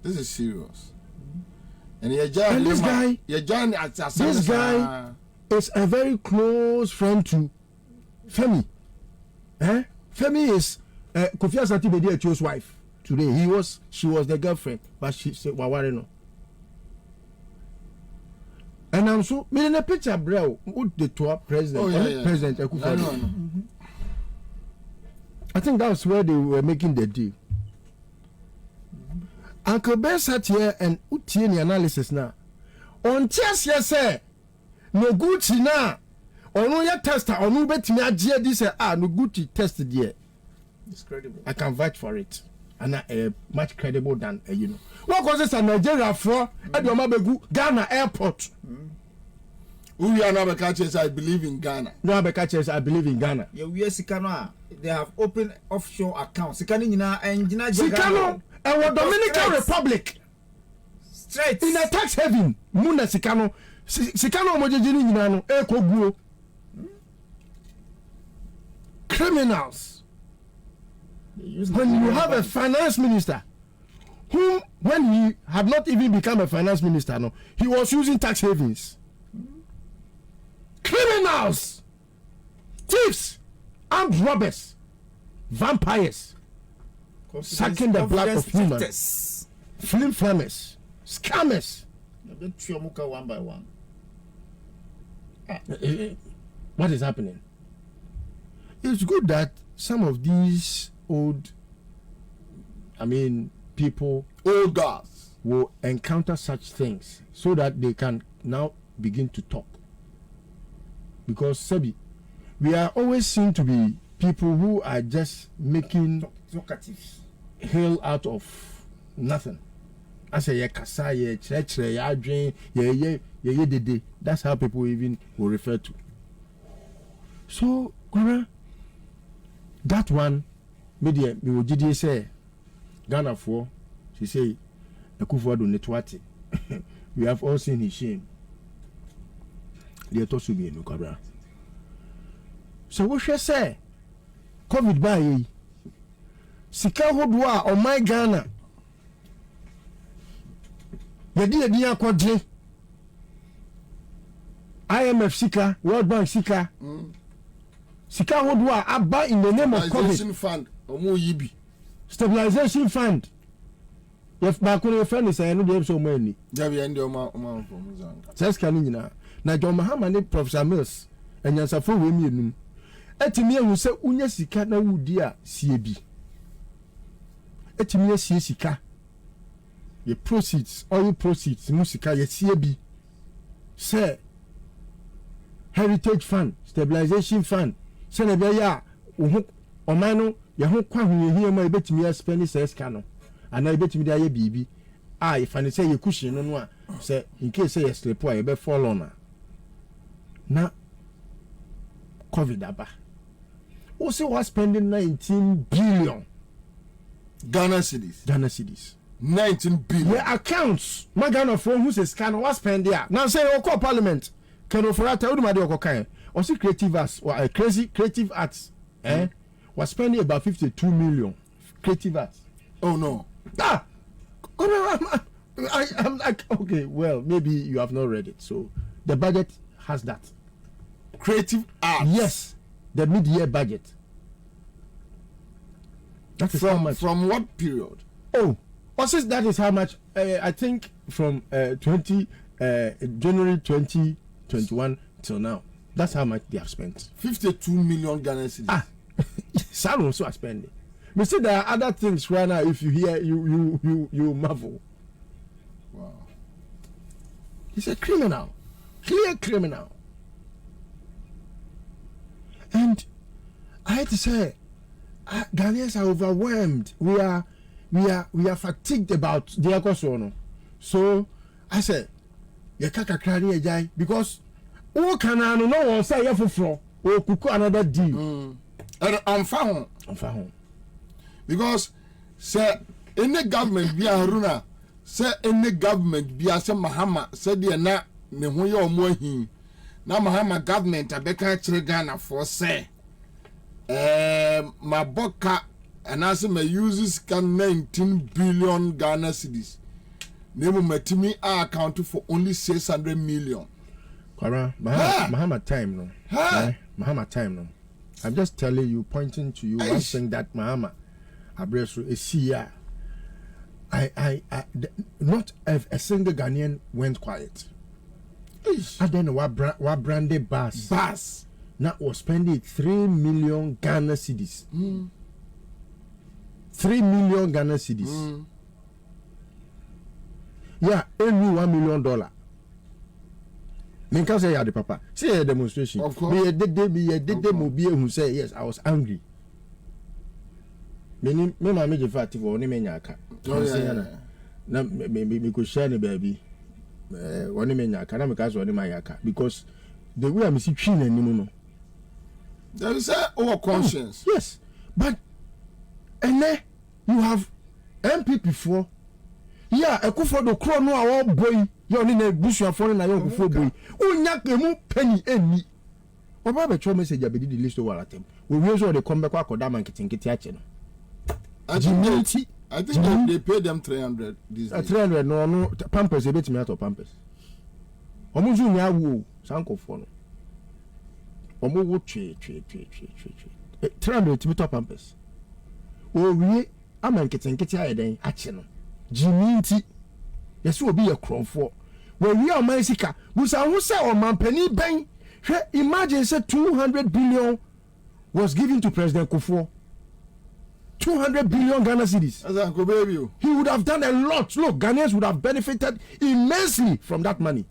This is serious. And this guy is a very close friend to Femi. Femi is Kofi Asante Bediacho's wife. Today she was the girlfriend, but she said Waware no. And I'm so me in a picture, bro. With the top president, President Akufo-Addo. I think that's where they were making the deal. Uncle Ben sat here and utie the analysis now. On chess, yes, sir. No Gucci na. Ono ya tester. Ono betimi agye this no Gucci test there. It's credible. I can vouch for it. And much credible than you know. What was this a Nigeria for? At your Mabegu Ghana airport. Who are now catches? I believe in Ghana. No catches. I believe in Ghana. Yeah, we are Sikano. They have open offshore accounts. Sikano and Sikano and Dominican Republic. Straight in a tax haven. Muna Sikano. Sikano mojejini nyinano eko guo. Criminals. When you have a finance minister whom, when he had not even become a finance minister, no, he was using tax havens. Criminals, thieves, armed robbers, vampires, sucking the blood of humans, flim flammers, scammers. One by one. What is happening? It's good that some of these old people, old guys, will encounter such things so that they can now begin to talk. Because Sebi, we are always seen to be people who are just making hell out of nothing. I say that's how people even will refer to. So that one media we will GD say Ghana for she say Akufo-Addo netwati. We have all seen his shame. They to be no kabra. So what she say COVID ba yi sika hodo a o my Ghana yedi akwadje IMF sika World Bank sika sika hodo a aba in the name of COVID fund omo yibi stabilization fund if ba ko no friend say no dey so mo ani jabi end o ma from zanga says kan nyina na John Mahama ne Professor Mills enyansafo we mienum etimi ehu se unya sika na wudi a sie bi etimi asie sika ye proceeds oil proceeds mu sika ye sie bi say heritage fund stabilization fund se na be ya wo oman no ye ho kwa hu ye ma ebetimi spend sika no ana ebetimi da ye bibi a if an say ye cushion no a say in case say ye slip a ye be fall on na COVID aba also was spending 19 billion Ghana cedis 19 billion yeah accounts my Ghana from who says can was spend there now say o call parliament can for that tell them dey kan or see creative arts or creative arts was spending about 52 million creative arts. Oh no. I'm like, okay, well, maybe you have not read it. So the budget has that. Creative arts. Yes, the mid-year budget. That is how much. From what period? Oh, also that is how much. I think from January 2021 till now. That's how much they have spent. 52 million Ghana cedis. Salon also are spending. We see there are other things right now. If you hear, you marvel. Wow. He's a criminal, clear criminal. And I had to say, Ghanaians are overwhelmed. We are fatigued about the Akosono. So I said, you can't cry jai because who can I no one say you for or cook another deal. And I'm found. Because say any government be a runa, say any government be a some Mahama said the na ne ho ye omo hin na Mahama government abeka kire Ghana for say my boka and as my uses can 19 billion Ghana cedis. Name matimi account for only 600 million. Kara, Mahama time no. Mahama time no. I'm just telling you, pointing to you, one thing that Mahama Abreso is here. Not a single Ghanaian went quiet. And then what branded bus now was spending 3 million Ghana cedis. 3 million Ghana cedis. Yeah, only $1 million. Me can say the papa. See a demonstration. Of course. Me did mobile who say yes, I was angry. Me mama me fati for oni me nyaka. Na me ko share ne baby. Oni me nyaka na me ka so oni my yaka because the way I see twin anim no. There is our conscience. Yes. But and then you have MPP for yeah, Ekufo do kro no a boy you only na busuafo na yon kufo boy unya kemu penny eni oba be tro message abedi the list over atem we so they come back akoda man kitinkiti ache no I think they pay them 300 this day. 300 no pampers ebetimi ato pampers omo ju nya wo sankofo no omo wo twe 300 timi to pampers o wie aman kitinkiti ayeden ache no jiminti yesu obi ye kronfo we wi o man sika busa hu se o man pani ben hwe imagine say 200 billion was given to President Kufuor. 200 billion Ghana cedis. He would have done a lot. Look, Ghanaians would have benefited immensely from that money.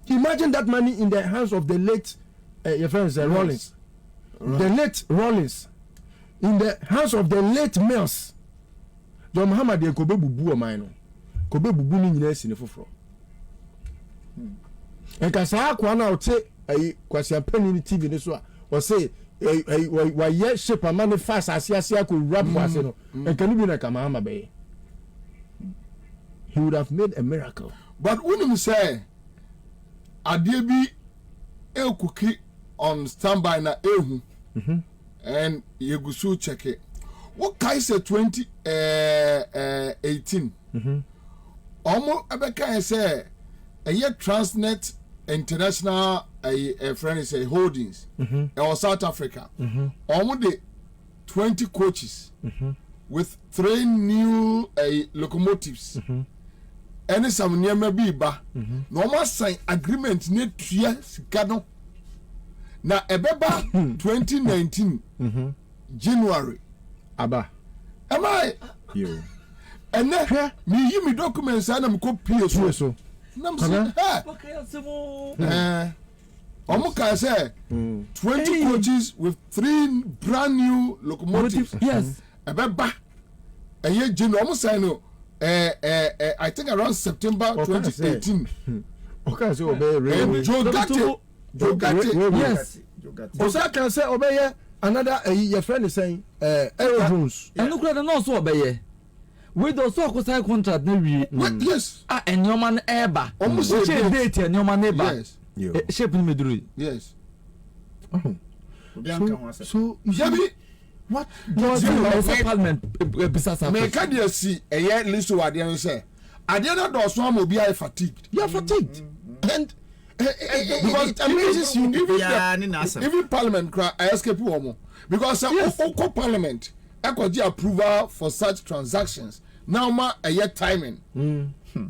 Imagine that money in the hands of the late your friends Rollins. Right. The late Rollins. In the hands of the late Mills. John Muhammad de Kobe bubu o man no. Kobe bubu ni nyina si ne foforo. En ka sa akwa na o te kwasi apani ni TV ni so a o say why yes shape a man fast asia ko rap was no. En kan bi na ka Muhammad be. He would have made a miracle. But when him say adie bi ekuki on standby na ehu and you go so check it. What kind say 2018? Almost Abeka say a year Transnet International a friend is a holdings or South Africa. Almost the 20 coaches with 3 new locomotives. Any some near maybe ba. Normal sign agreement near 3 years gano. Na ebeba 2019 January. Aba. Am I? You. And then me documents and I'm copy so. Nam say, Omuka say 20 coaches with 3 brand new locomotives. Yes. Ebeba. A year January almost say no. I think around September 2018. Okay, so obey Jogate. Yes. Osa can say obey another your friend is saying aerodrones. And look at the nurse obey. We do so sign contract na wie. Yes. And your man eba. Almost Which date and your man eba. Yes. Shape ni meduru. Yes. So you see what parliament bisasa. Me can you see a year list to ade say. Ade na do so am obi I fatigued. You are fatigued. And because it amazes you even parliament cry I escape woman because oko parliament ekoji approval for such transactions now ma a year timing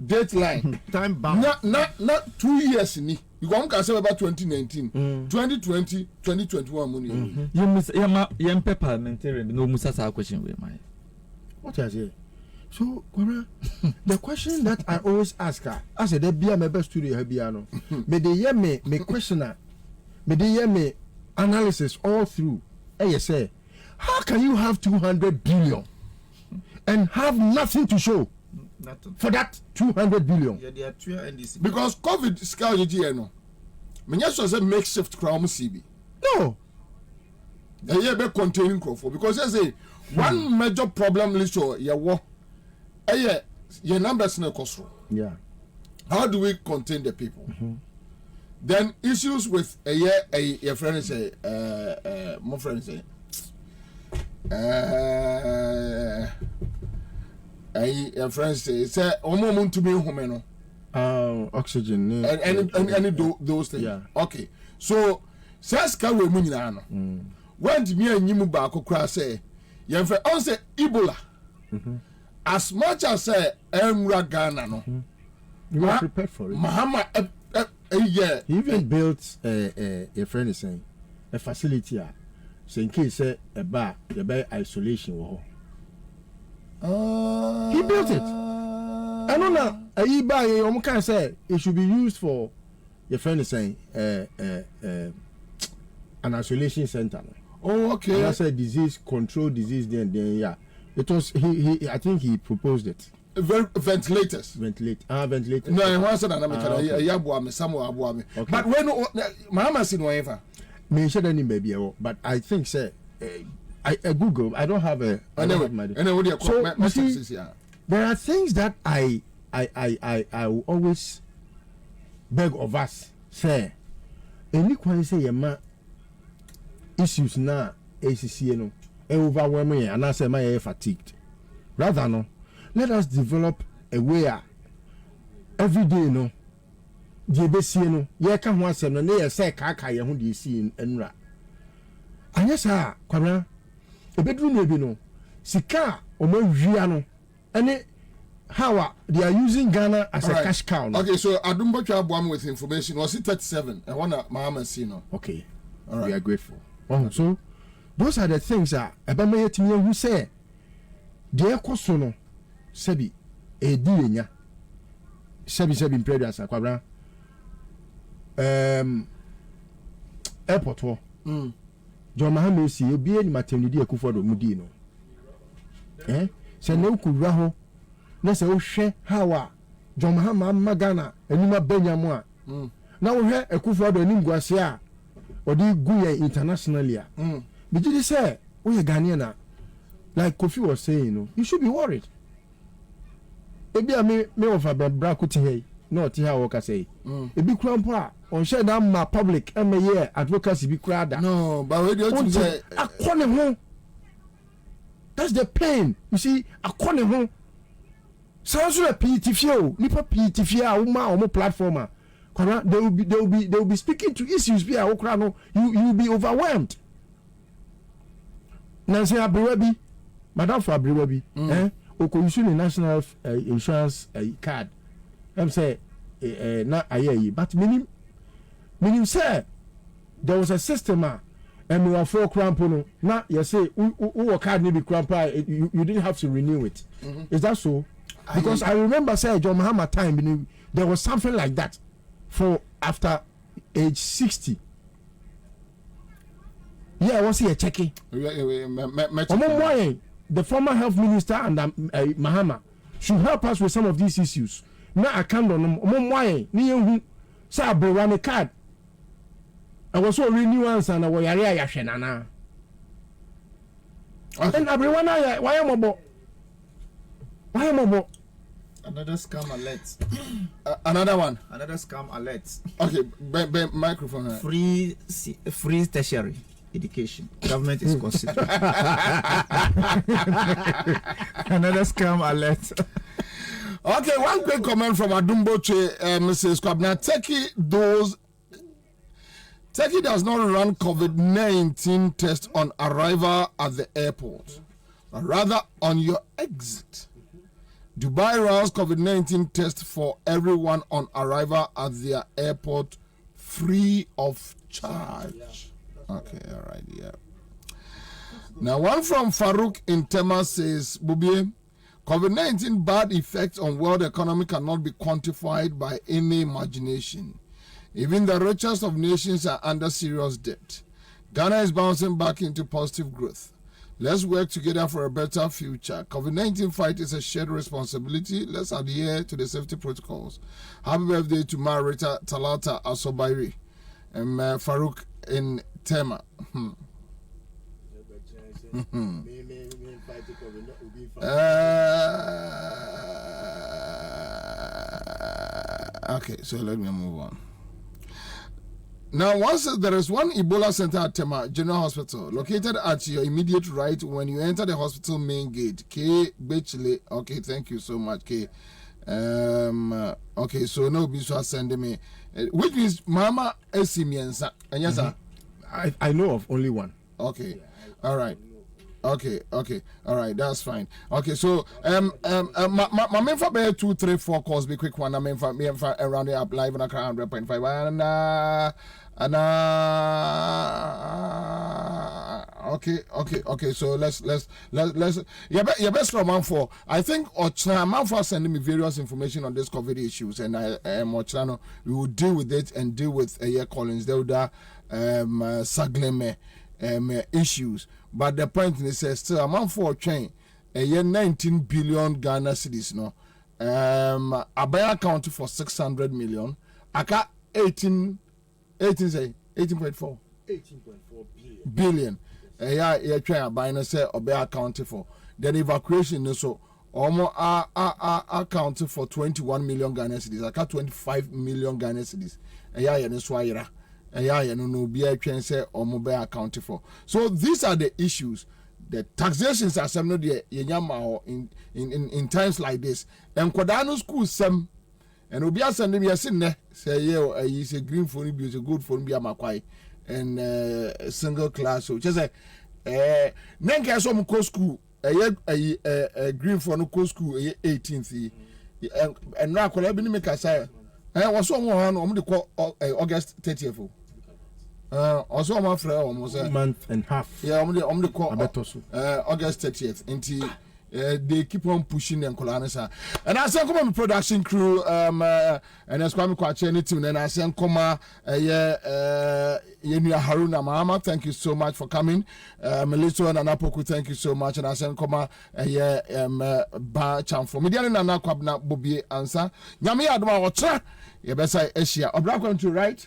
deadline time bound not 2 years ni you go can say about 2019 2020 2021 money you miss yam parliamentarian no musasa question we my what I say. So, Kwabena, the question that I always ask her, I said, there be a member studio, Hebiano. May they hear me questioner, may they hear me analysis all through. And you say, how can you have 200 billion and have nothing to show for that 200 billion? Because COVID scale you no. Me just say makeshift crowd CB. No. The year be containing crowd because I say one major problem list your your numbers no cost. Yeah. How do we contain the people? Then issues with your friend say my friend say your friend say omo to me home no oxygen and those things. Yeah. Okay. So says ka we mu nyina no. When me anyimu ba akokra say your friend on say Ebola. As much as Emra Ghana no, you are prepared for it. Mahama, yeah. He even built a friend is saying a facility. So in case a bar, the bar isolation. He built it. I don't know. A bar, you can say it should be used for your friend is saying an isolation center. Oh, okay. And that's a disease control disease. Then yeah. It was he. I think he proposed it. Ventilators. Ventilators. No, I want to say that but when Mama seen whatever. Me share any baby, but I think say I Google. I don't have a. So you see, there are things that I will always beg of us. Say, any question say yema issues na ACC no. Overwhelming and I say my fatigued. Rather no, let us develop a way every day no. The best no, ye can once and they say kaka ye who you see in Enra. And yes, Kwabena, a bedroom maybe no. Sika or more Giano. And how they are using Ghana as a cash cow. Okay, so I don't want one with information. Was it 37? I want to Mama see no. Okay, all right. We are grateful. So. Those are the things that Abama to me who say, dear Kosono, Sebi, a dinya, Sebi previous Kwabena, airport war. John Mahame see you be in maternity Kufodo Mudino. Say no Kuraho, Nessa Oshe, Hawa, John Mahama Magana, and Nima Benyamwa. Now we have a Kufodo Ninguasia or the Guya internationally. But did you say, we are Ghanaian? Like Kofi was saying, you should be worried. Maybe I may of a Brako today. no ti ha wo ka say e bi kura mpo a on share na ma public e me ye advocacy bi kura da no but we don't say akone ho. That's the pain. You see, akone ho. So so PTFio, nipa PTFia o platformer. They will be speaking to issues be okra no. You will be overwhelmed. Nancy Abriwabi, Madam for Abriwabi, oko use the national insurance card. I'm say na aye but meaning say there was a system and we were 4 crampono. Now you say who card need be crampa you didn't have to renew it. Is that so? Because I remember say John Mahama time there was something like that for after age 60. Yeah, I was here checking. The former health minister and Mahama should help us with some of these issues. Now I can't on them. Say I run a card. I was so renewance and I was yashenana. And everyone why am I Another scam alert. Another one. Another scam alert. Okay, microphone. Free tertiary education. Government is considering. Another scam alert. Okay, one quick comment from Adumboche, Mrs. Kwabena. Turkey does not run COVID-19 test on arrival at the airport, but rather on your exit. Dubai runs COVID-19 test for everyone on arrival at their airport free of charge. Okay, all right, yeah. Now, one from Farouk in Tema says, Bobie, COVID-19 bad effects on world economy cannot be quantified by any imagination. Even the richest of nations are under serious debt. Ghana is bouncing back into positive growth. Let's work together for a better future. COVID-19 fight is a shared responsibility. Let's adhere to the safety protocols. Happy birthday to Marita Talata Asobairi and Farouk in Tema. Okay, so let me move on. Now, once there is one Ebola center at Tema General Hospital, located at your immediate right when you enter the hospital main gate. K. Bechile. Okay, thank you so much, K. Okay, so no Biswa sending me, which means Mama Esimiensa. And yes, sir. I know of only one. Okay, all right. Okay, all right, that's fine. Okay, so my main for 2, 3, 4 calls be quick one. I mean for me around the up live on a 100.5 okay. So let's your best from man for. I think man for sending me various information on this COVID issues, and Ochano we will deal with it and deal with Collins Deuda Sagleme issues. But the point is still a man for a train a year 19 billion Ghana cedis no Abaya account for 600 million aka 18.4 billion yeah train Abaya say Abaya account for then evacuation so almost account for 21 million Ghana cedis aka 25 million Ghana cedis yeah swayira no be a train say or mobile account for. So these are the issues. The taxations are some of the in times like this. And Kwadano school some and Obia sending me a sin say yeah is a green phone be a good phone be a makwai and single class so just say nenka some co school a green phone co school 18th and now could be make a say was someone on the call August 30th. Also, my friend almost a month and a half. Yeah, on the call August 30th. Until they keep on pushing and Kolanasa. And I send come production crew, and as Kwame Kwache team, and I send Koma, Yenia Haruna Mahama. Thank you so much for coming. Melissa and Anapoku, thank you so much. And I send Koma, Ba Chamfo. Median and Kwabena Bobie Ansah. Nyami Adma Otra, Yabesa Asia. Brako to right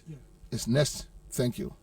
is next. Thank you.